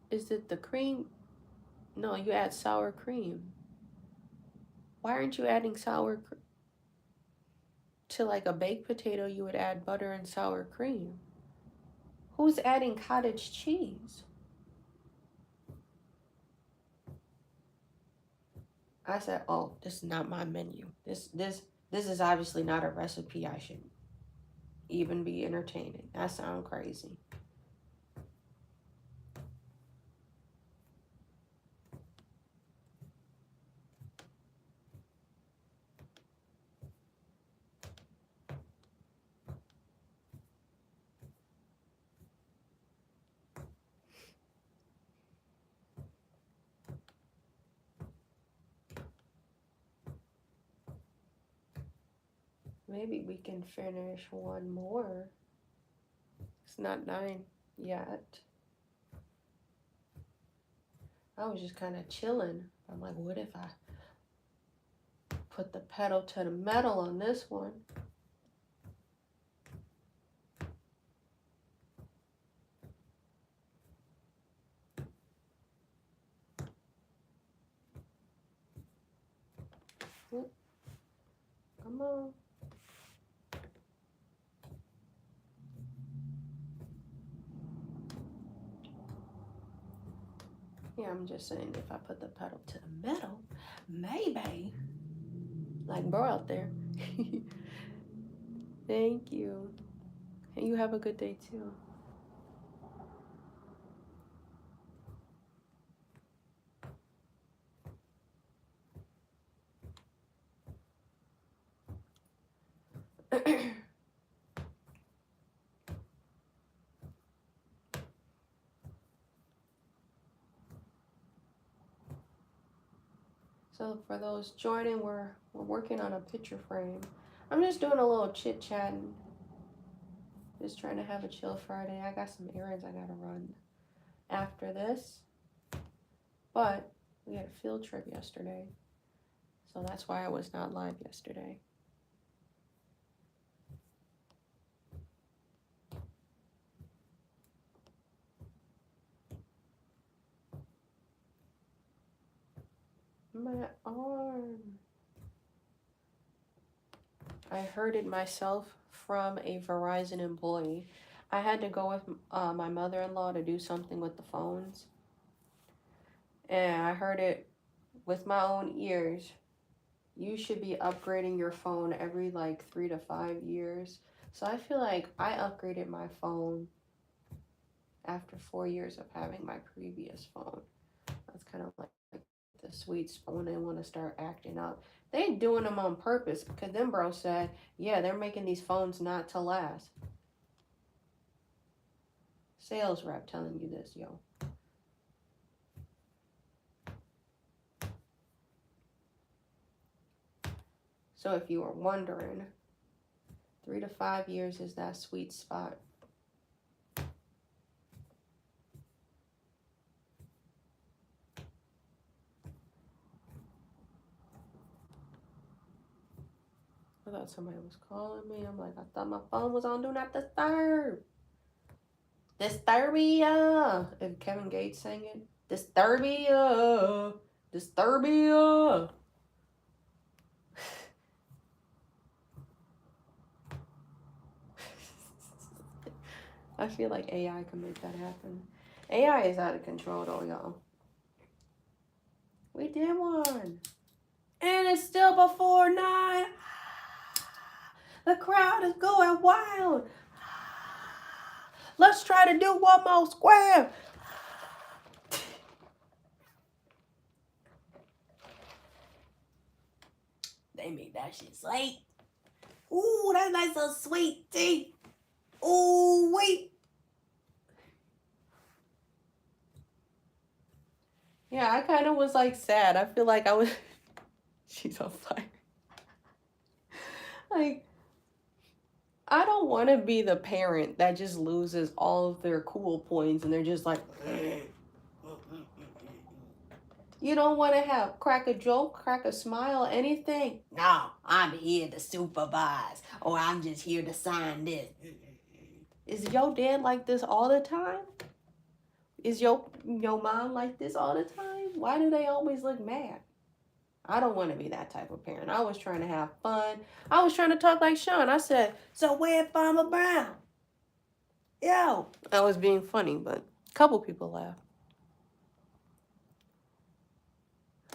is it the cream? No, you add sour cream. Why aren't you adding sour cream? To like a baked potato, you would add butter and sour cream. Who's adding cottage cheese? I said, oh, this is not my menu. This is obviously not a recipe I should even be entertaining. That sounds crazy. Maybe we can finish one more. It's not 9 yet. I was just kind of chilling. I'm like, what if I put the pedal to the metal on this one? Come on. Yeah, I'm just saying if I put the pedal to the metal, maybe. Like bro out there. Thank you. And you have a good day too. So for those joining, we're working on a picture frame. I'm just doing a little chit chatting. Just trying to have a chill Friday. I got some errands I gotta run after this. But we had a field trip yesterday. So that's why I was not live yesterday. My arm. I heard it myself from a Verizon employee. I had to go with my mother-in-law to do something with the phones. And I heard it with my own ears. You should be upgrading your phone every like 3 to 5 years. So I feel like I upgraded my phone after 4 years of having my previous phone. That's kind of like the sweet spot when they want to start acting up. They ain't doing them on purpose because then bro said, yeah, they're making these phones not to last. Sales rep telling you this, yo. So if you were wondering, 3 to 5 years is that sweet spot. I thought somebody was calling me. I'm like, I thought my phone was on Do Not Disturb. Disturbia. If Kevin Gates sang it. Disturbia. Disturbia. I feel like AI can make that happen. AI is out of control though, y'all. We did one. And it's still before 9. The crowd is going wild. Let's try to do one more square. They make that shit sweet. Ooh, that's nice and sweet tea. Ooh, wait. Yeah, I kind of was like sad. I feel like I was. She's on fire. Like, I don't want to be the parent that just loses all of their cool points and they're just like. You don't want to have crack a joke, crack a smile, anything. No, I'm here to supervise, or I'm just here to sign this. Is your dad like this all the time? Is your mom like this all the time? Why do they always look mad? I don't want to be that type of parent. I was trying to have fun. I was trying to talk like Sean. I said, so where's Farmer Brown? Yo. I was being funny, but a couple people laughed.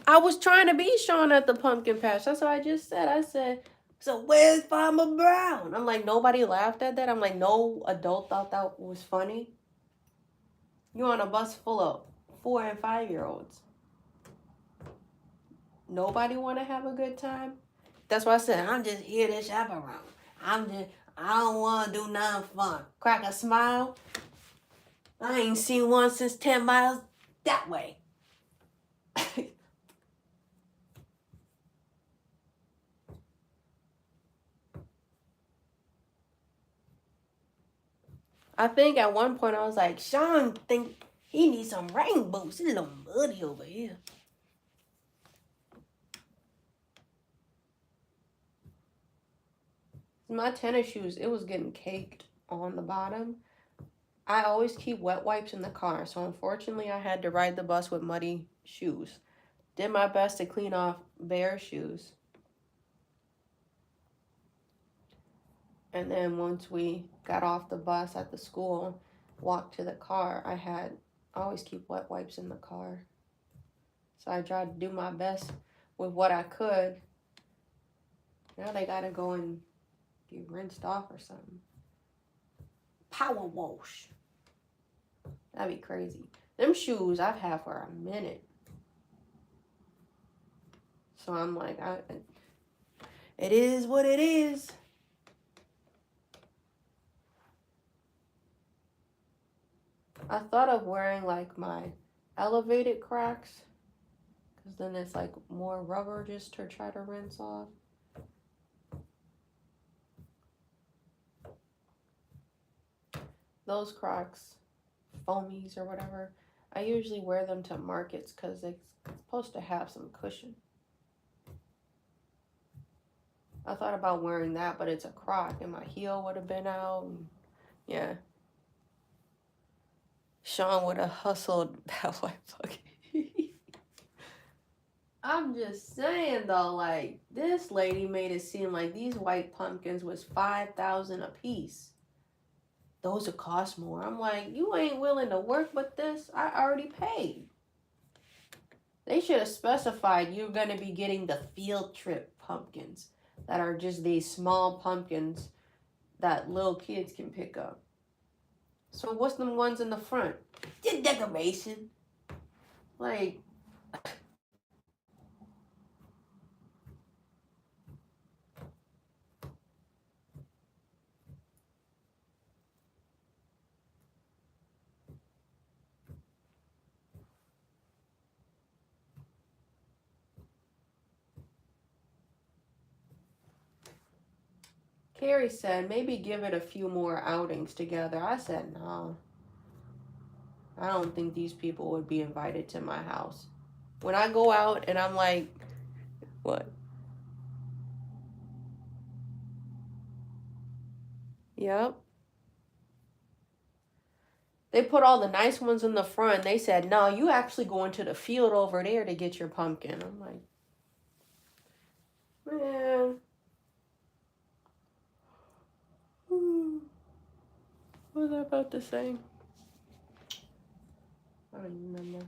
I was trying to be Sean at the pumpkin patch. That's what I just said. I said, so where's Farmer Brown? I'm like, nobody laughed at that. I'm like, no adult thought that was funny. You're on a bus full of 4 and 5-year-olds. Nobody want to have a good time? That's why I said, I'm just here to chaperone. I don't want to do nothing fun. Crack a smile. I ain't seen one since 10 miles that way. I think at one point I was like, Sean think he needs some rain boots. It's a little muddy over here. My tennis shoes, it was getting caked on the bottom. I always keep wet wipes in the car, so unfortunately I had to ride the bus with muddy shoes. Did my best to clean off bare shoes. And then once we got off the bus at the school, walked to the car, I always keep wet wipes in the car. So I tried to do my best with what I could. Now they gotta go and get rinsed off or something. Power wash. That'd be crazy. Them shoes I've had for a minute. So I'm like, it is what it is. I thought of wearing like my elevated Crocs, because then it's like more rubber just to try to rinse off. Those Crocs, foamies or whatever, I usually wear them to markets because it's supposed to have some cushion. I thought about wearing that, but it's a Croc and my heel would have been out. And yeah. Sean would have hustled that white bucket. I'm just saying though, like, this lady made it seem like these white pumpkins was $5,000 a piece. Those would cost more. I'm like, you ain't willing to work with this? I already paid. They should have specified you're going to be getting the field trip pumpkins that are just these small pumpkins that little kids can pick up. So what's them ones in the front? Just decoration. Like, Carrie said, maybe give it a few more outings together. I said, no. I don't think these people would be invited to my house. When I go out and I'm like, what? Yep. They put all the nice ones in the front. They said, no, you actually go into the field over there to get your pumpkin. I'm like, man. What was I about to say? I don't even remember.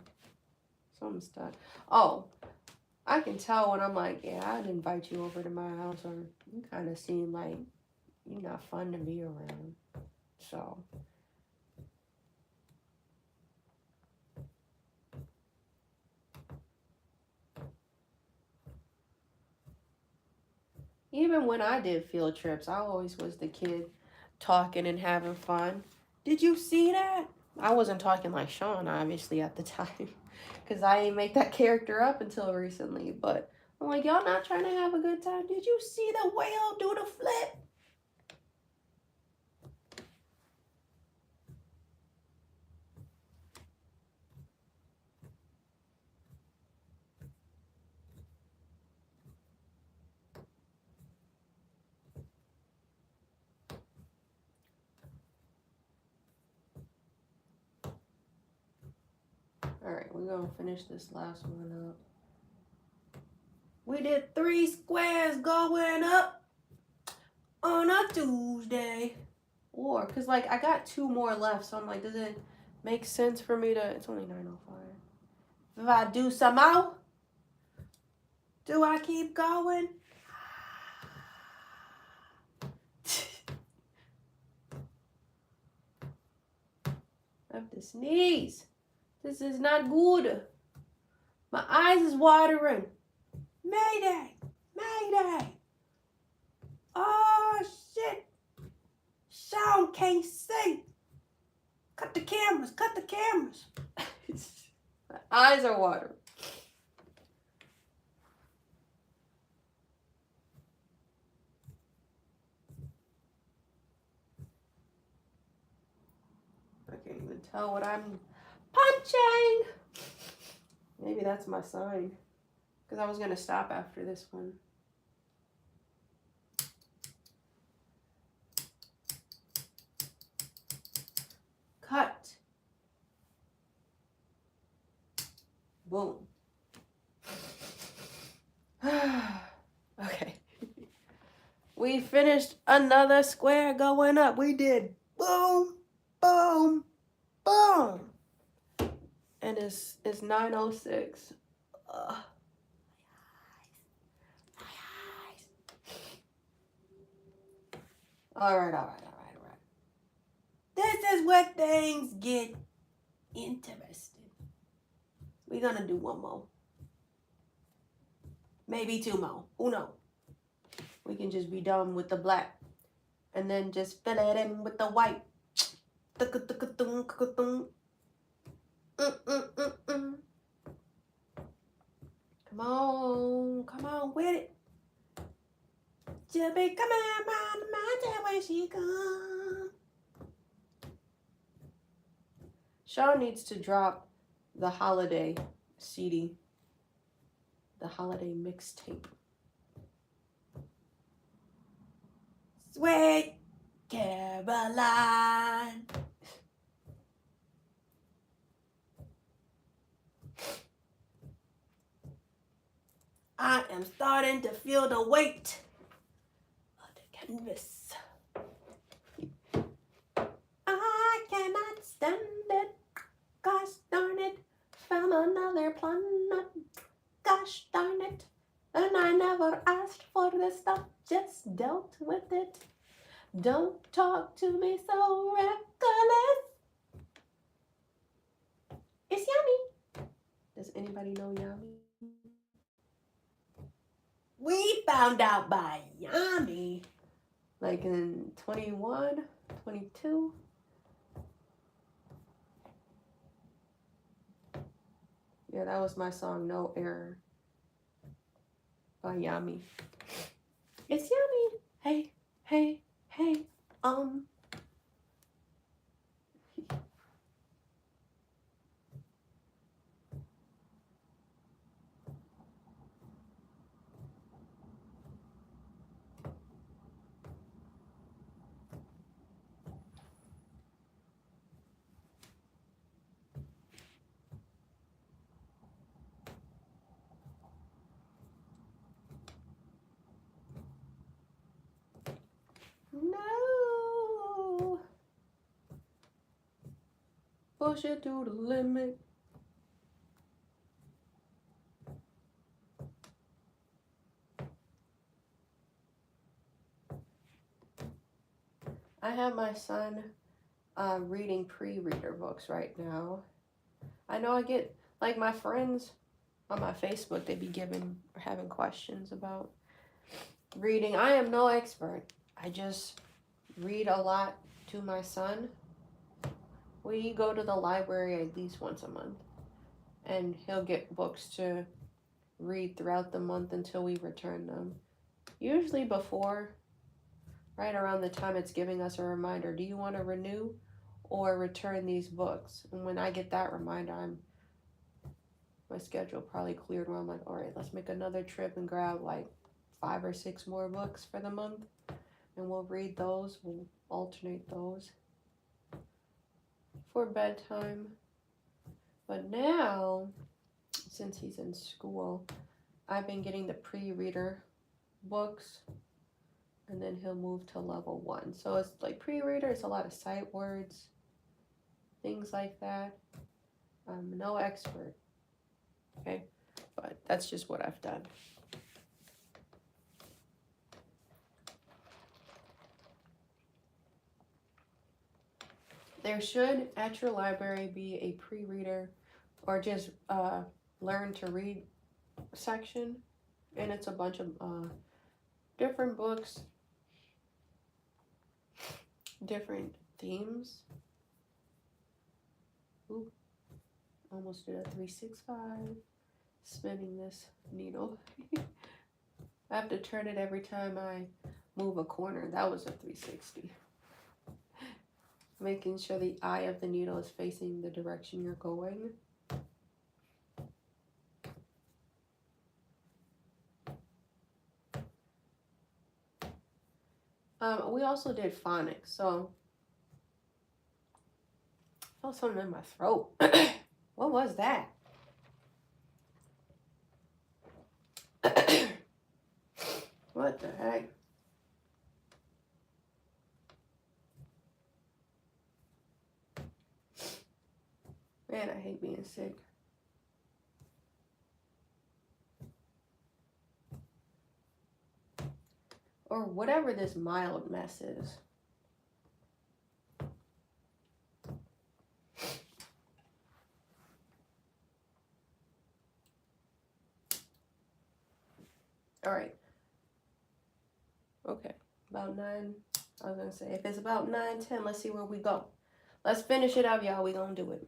Something stuck. Oh, I can tell when I'm like, yeah, I'd invite you over to my house, or you kind of seem like you're not fun to be around. So. Even when I did field trips, I always was the kid talking and having fun. Did you see that? I wasn't talking like Sean, obviously, at the time. Because I didn't make that character up until recently. But I'm like, y'all not trying to have a good time? Did you see the whale do the flip? Alright, we're going to finish this last one up. We did 3 squares going up on a Tuesday. Or, because, like, I got 2 more left, so I'm like, does it make sense for me to... It's only 9:05. If I do some more, do I keep going? I have to sneeze. This is not good. My eyes is watering. Mayday! Mayday! Oh, shit. Sean can't see. Cut the cameras. Cut the cameras. My eyes are watering. tell what I'm punching. Maybe that's my sign. Because I was going to stop after this one. Cut. Boom. Okay. We finished another square going up. We did boom, boom, boom. And it's 9:06. All right. This is where things get interesting. We're gonna do one more. Maybe two more. Who knows? We can just be done with the black. And then just fill it in with the white. Come on with it. Jibby, come on, man, when she come. Sean needs to drop the holiday CD, the holiday mixtape. Sweet Caroline. I am starting to feel the weight of the canvas. I cannot stand it. Gosh darn it. From another planet. Gosh darn it. And I never asked for this stuff. Just dealt with it. Don't talk to me so reckless. It's yummy. Does anybody know Yummy? We found out by Yummy like in 21, 22. Yeah, that was my song, No Error by Yummy. It's yummy. Hey. No. Push it to the limit. I have my son reading pre-reader books right now. I know I get, like, my friends on my Facebook, they be having questions about reading. I am no expert. I just read a lot to my son. We go to the library at least once a month, and he'll get books to read throughout the month until we return them. Usually before, right around the time it's giving us a reminder, do you want to renew or return these books? And when I get that reminder, my schedule probably cleared where I'm like, all right, let's make another trip and grab like 5 or 6 more books for the month, and we'll read those. We'll alternate those for bedtime. But now, since he's in school, I've been getting the pre-reader books, and then he'll move to level 1. So it's like pre-reader, it's a lot of sight words, things like that. I'm no expert, okay? But that's just what I've done. There should, at your library, be a pre-reader or just learn to read section. And it's a bunch of different books, different themes. Ooh, almost did a 365. Spinning this needle. I have to turn it every time I move a corner. That was a 360. Making sure the eye of the needle is facing the direction you're going. We also did phonics, so I felt something in my throat. What was that? What the heck? Man, I hate being sick. Or whatever this mild mess is. All right. Okay, about 9. I was gonna say, if it's about 9, 10, let's see where we go. Let's finish it up, y'all. We gonna do it.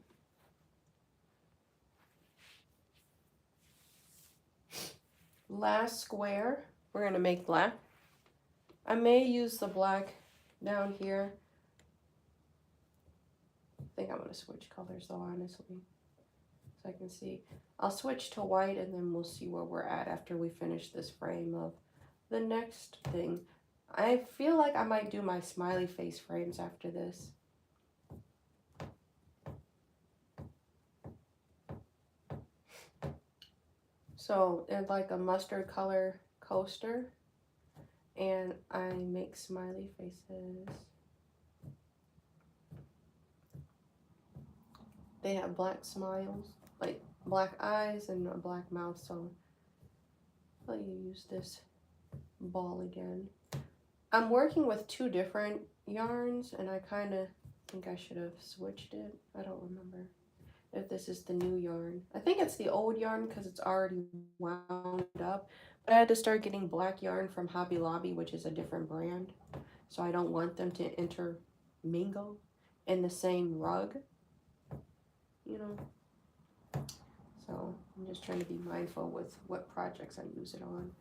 Last square, we're gonna make black. I may use the black down here. I think I'm gonna switch colors though, honestly, so I can see. I'll switch to white and then we'll see where we're at after we finish this frame of the next thing. I feel like I might do my smiley face frames after this. So it's like a mustard color coaster and I make smiley faces. They have black smiles, like black eyes and a black mouth, so I'll use this ball again. I'm working with 2 different yarns and I kind of think I should have switched it. I don't remember if this is the new yarn. I think it's the old yarn because it's already wound up. But I had to start getting black yarn from Hobby Lobby, which is a different brand. So I don't want them to intermingle in the same rug, you know. So I'm just trying to be mindful with what projects I use it on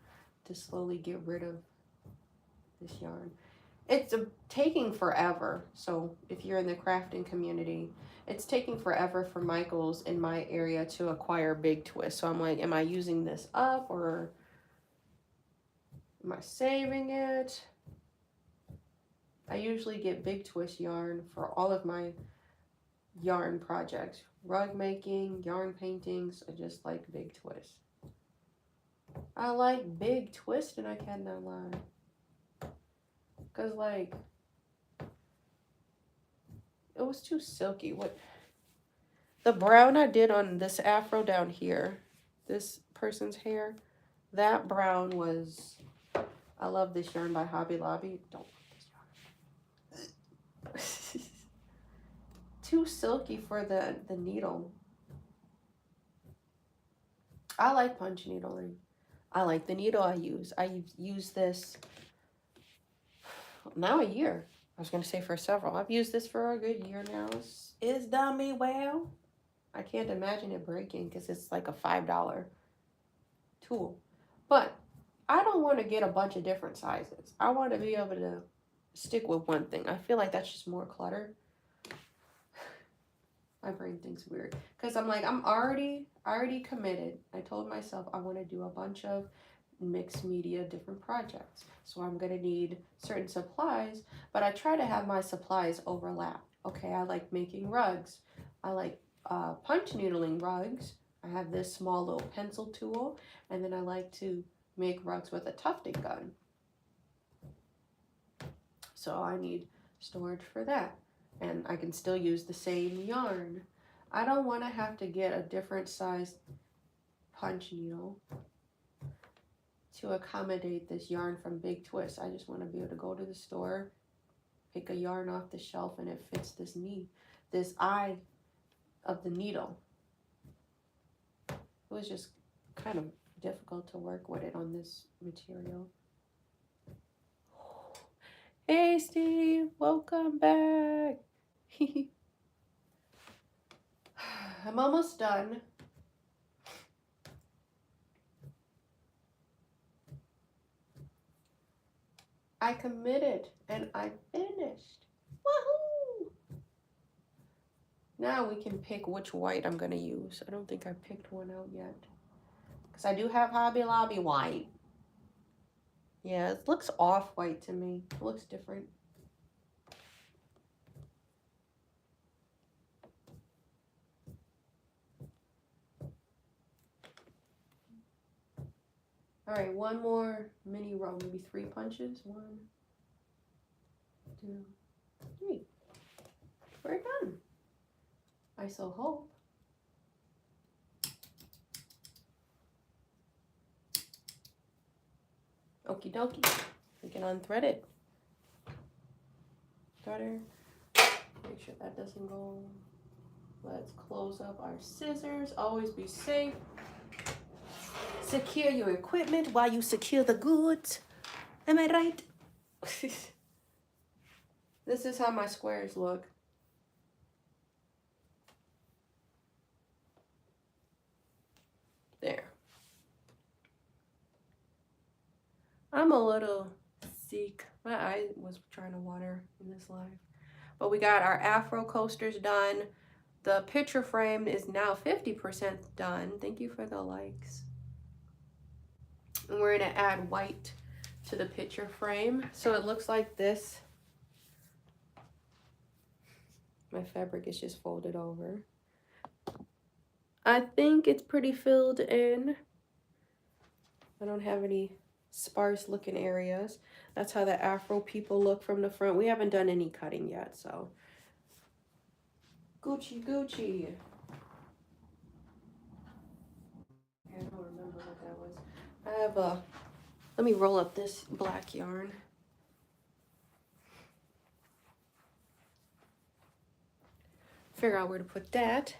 to slowly get rid of this yarn. It's taking forever. So if you're in the crafting community, it's taking forever for Michaels in my area to acquire Big Twist. So I'm like, am I using this up or am I saving it? I usually get Big Twist yarn for all of my yarn projects. Rug making, yarn paintings, I just like Big Twist. I like Big Twist and I cannot lie. Because like, it was too silky. What the brown I did on this afro down here, this person's hair, that brown was, I love this yarn by Hobby Lobby. Don't love this yarn. Too silky for the needle. I like punch needling. I like the needle I use. I use this now a year. I was going to say for several. I've used this for a good year now. It's done me well. I can't imagine it breaking because it's like a $5 tool. But I don't want to get a bunch of different sizes. I want to be able to stick with one thing. I feel like that's just more clutter. My brain thinks weird because I'm like, I'm already committed. I told myself I want to do a bunch of mixed media different projects, so I'm gonna need certain supplies, but I try to have my supplies overlap. Okay, I like making rugs, I like punch needling rugs. I have this small little pencil tool, and then I like to make rugs with a tufting gun, so I need storage for that, and I can still use the same yarn. I don't want to have to get a different size punch needle to accommodate this yarn from Big Twist. I just want to be able to go to the store, pick a yarn off the shelf, and it fits this eye of the needle. It was just kind of difficult to work with it on this material. Hey Steve, welcome back. I'm almost done. I committed and I finished. Woohoo! Now we can pick which white I'm gonna use. I don't think I picked one out yet. Because I do have Hobby Lobby white. Yeah, it looks off-white to me. It looks different. All right, one more mini row, maybe 3 punches. 1, 2, 3. We're done. I so hope. Okie dokie. We can unthread it. Cutter. Make sure that doesn't go. Let's close up our scissors. Always be safe. Secure your equipment while you secure the goods. Am I right? This is how my squares look. There. I'm a little sick. My eye was trying to water in this live. But we got our Afro coasters done. The picture frame is now 50% done. Thank you for the likes. And we're gonna add white to the picture frame. So it looks like this. My fabric is just folded over. I think it's pretty filled in. I don't have any sparse looking areas. That's how the Afro people look from the front. We haven't done any cutting yet, so. Gucci, Gucci. I don't remember what that was. I have a, let me roll up this black yarn. Figure out where to put that.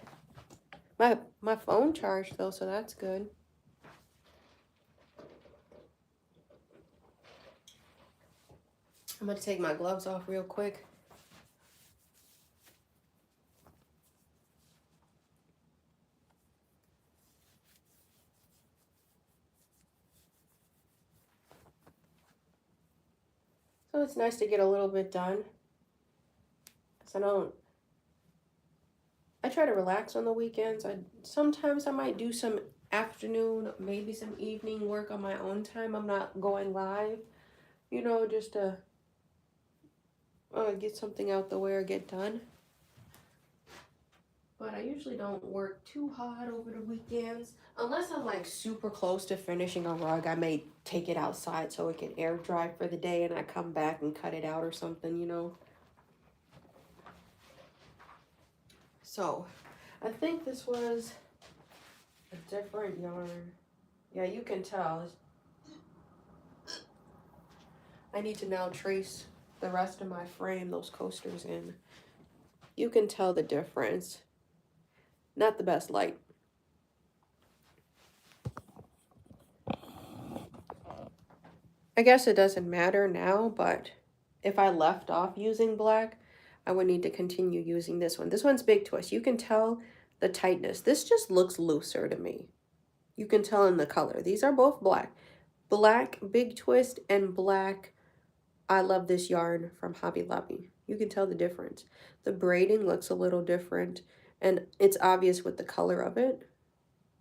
My phone charged though, so that's good. I'm gonna take my gloves off real quick. So it's nice to get a little bit done. Cause I try to relax on the weekends. Sometimes I might do some afternoon, maybe some evening work on my own time. I'm not going live, you know, just to get something out the way or get done. But I usually don't work too hard over the weekends. Unless I'm like super close to finishing a rug, I may take it outside so it can air dry for the day and I come back and cut it out or something, you know. So, I think this was a different yarn. Yeah, you can tell. I need to now trace the rest of my frame, those coasters in. You can tell the difference. Not the best light. I guess it doesn't matter now, but if I left off using black, I would need to continue using this one. This one's big twist. You can tell the tightness. This just looks looser to me. You can tell in the color. These are both black. Black big twist and black I love this yarn from Hobby Lobby. You can tell the difference. The braiding looks a little different and it's obvious with the color of it.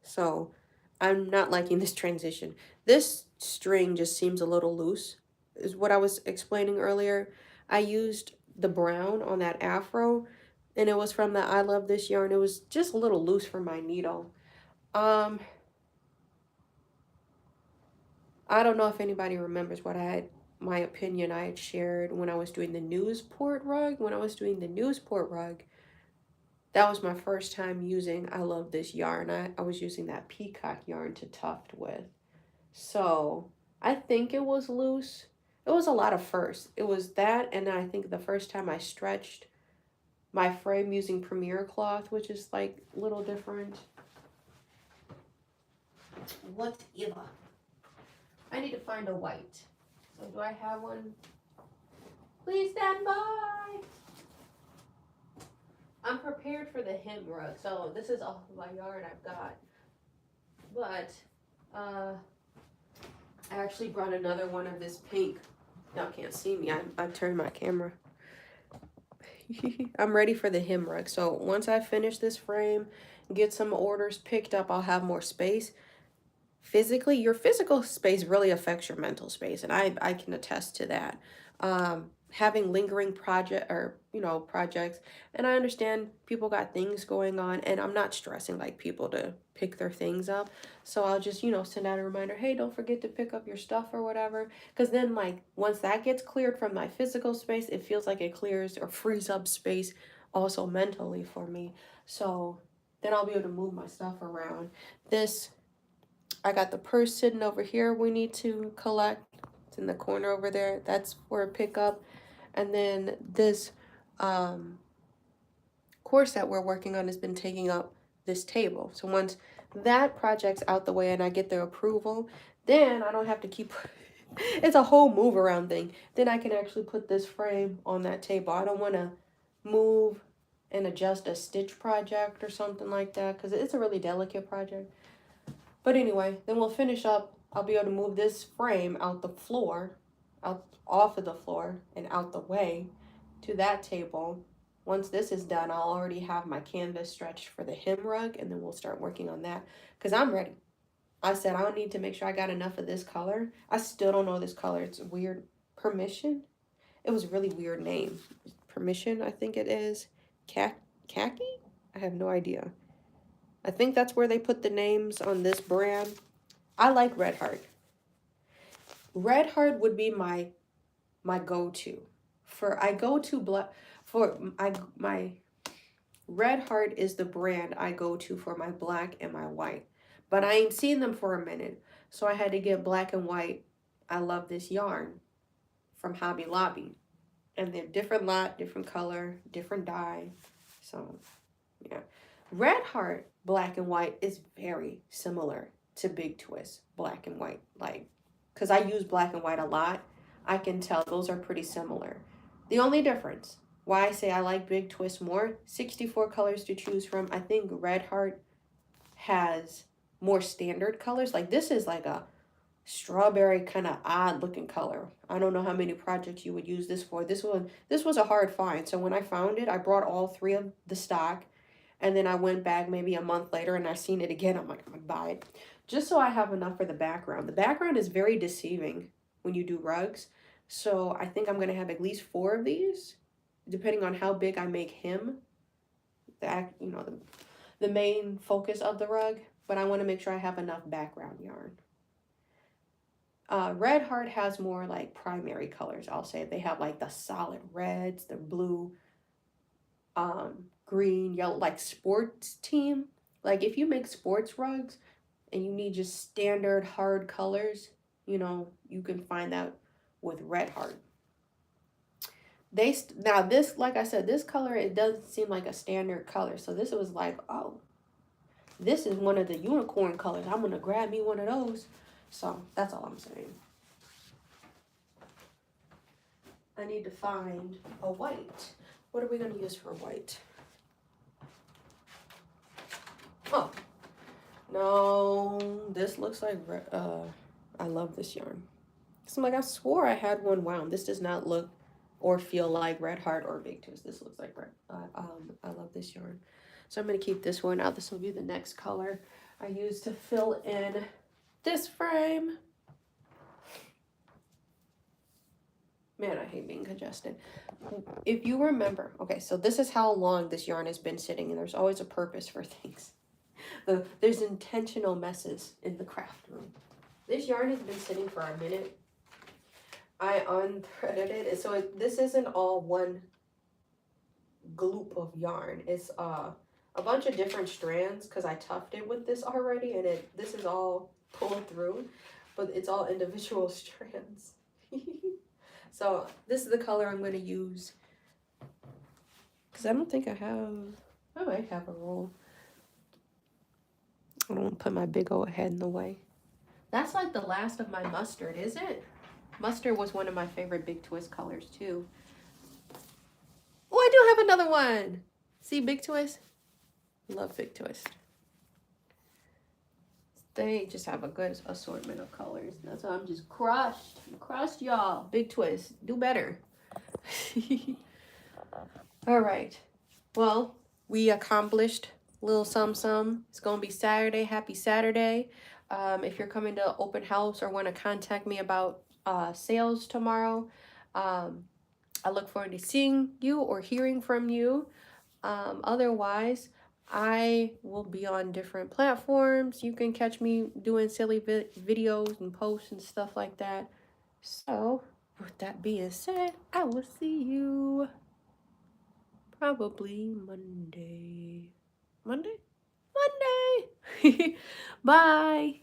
So I'm not liking this transition. This string just seems a little loose, is what I was explaining earlier. I used the brown on that Afro, and it was from the I Love This yarn. It was just a little loose for my needle. I don't know if anybody remembers what my opinion I had shared when I was doing the Newsport rug. When I was doing the Newsport rug, that was my first time using I Love This yarn. I was using that peacock yarn to tuft with. So I think it was loose. It was a lot of firsts. It was that, and then I think the first time I stretched my frame using Premier cloth, which is like a little different. Whatever. I need to find a white. So do I have one? Please stand by. I'm prepared for the hem rug, so this is all my yarn I've got. But I actually brought another one of this pink. Y'all can't see me. I turned my camera. I'm ready for the hem rug. So once I finish this frame, get some orders picked up, I'll have more space. Physically, your physical space really affects your mental space, and I can attest to that. Having lingering projects, and I understand people got things going on, and I'm not stressing like people to pick their things up. So I'll just, send out a reminder, hey, don't forget to pick up your stuff or whatever. Because then, like, once that gets cleared from my physical space, it feels like it clears or frees up space also mentally for me. So then I'll be able to move my stuff around. I got the purse sitting over here we need to collect. It's in the corner over there. That's for a pickup. And then this course that we're working on has been taking up this table. So once that project's out the way and I get their approval, then I don't have to keep... It's a whole move around thing. Then I can actually put this frame on that table. I don't want to move and adjust a stitch project or something like that because it's a really delicate project. But anyway, then we'll finish up. I'll be able to move this frame out the floor, off of the floor and out the way to that table. Once this is done, I'll already have my canvas stretched for the hem rug, and then we'll start working on that because I'm ready. I said I need to make sure I got enough of this color. I still don't know this color. It's weird. Permission? It was a really weird name. Permission, I think it is. Khaki? I have no idea. I think that's where they put the names on this brand. I like Red Heart. Red Heart would be my go-to. My Red Heart is the brand I go to for my black and my white. But I ain't seen them for a minute. So I had to get black and white. I love this yarn from Hobby Lobby. And they're different lot, different color, different dye. So, yeah. Red Heart black and white is very similar to Big Twist black and white. Like, because I use black and white a lot, I can tell those are pretty similar. The only difference, why I say I like Big Twist more, 64 colors to choose from. I think Red Heart has more standard colors. Like, this is like a strawberry kind of odd looking color. I don't know how many projects you would use this for. This was a hard find. So when I found it, I brought all 3 of the stock. And then I went back maybe a month later and I seen it again. I'm like, I'm gonna buy it. Just so I have enough for the background. The background is very deceiving when you do rugs. So I think I'm gonna have at least 4 of these, depending on how big I make him. The main focus of the rug. But I want to make sure I have enough background yarn. Red Heart has more like primary colors, I'll say. They have like the solid reds, the blue, green, yellow, like sports team. Like if you make sports rugs and you need just standard hard colors, you can find that with Red Heart. Now this, like I said, this color, it doesn't seem like a standard color. So this was like, oh, this is one of the unicorn colors. I'm going to grab me one of those. So that's all I'm saying. I need to find a white. What are we going to use for white? Oh, no, this looks like, I love this yarn. So like I swore I had one wound. This does not look or feel like Red Heart or Big Twist. This looks like red. I love this yarn. So I'm going to keep this one out. This will be the next color I use to fill in this frame. Man, I hate being congested. If you remember, okay, so this is how long this yarn has been sitting, and there's always a purpose for things. There's intentional messes in the craft room. This yarn has been sitting for a minute. I unthreaded it, so this isn't all one gloop of yarn. It's a bunch of different strands because I tufted it with this already, and this is all pulled through, but it's all individual strands. So this is the color I'm going to use because I don't think I might have a roll. I don't want to put my big old head in the way. That's like the last of my mustard, is it? Mustard was one of my favorite Big Twist colors too. Oh, I do have another one. See, Big Twist? Love Big Twist. They just have a good assortment of colors. That's why I'm just crushed. I'm crushed, y'all. Big Twist. Do better. All right. Well, we accomplished a little some. It's gonna be Saturday. Happy Saturday. If you're coming to open house or want to contact me about sales tomorrow, I look forward to seeing you or hearing from you. Otherwise, I will be on different platforms. You can catch me doing silly videos and posts and stuff like that. So, with that being said, I will see you probably Monday. Monday? Monday! Bye!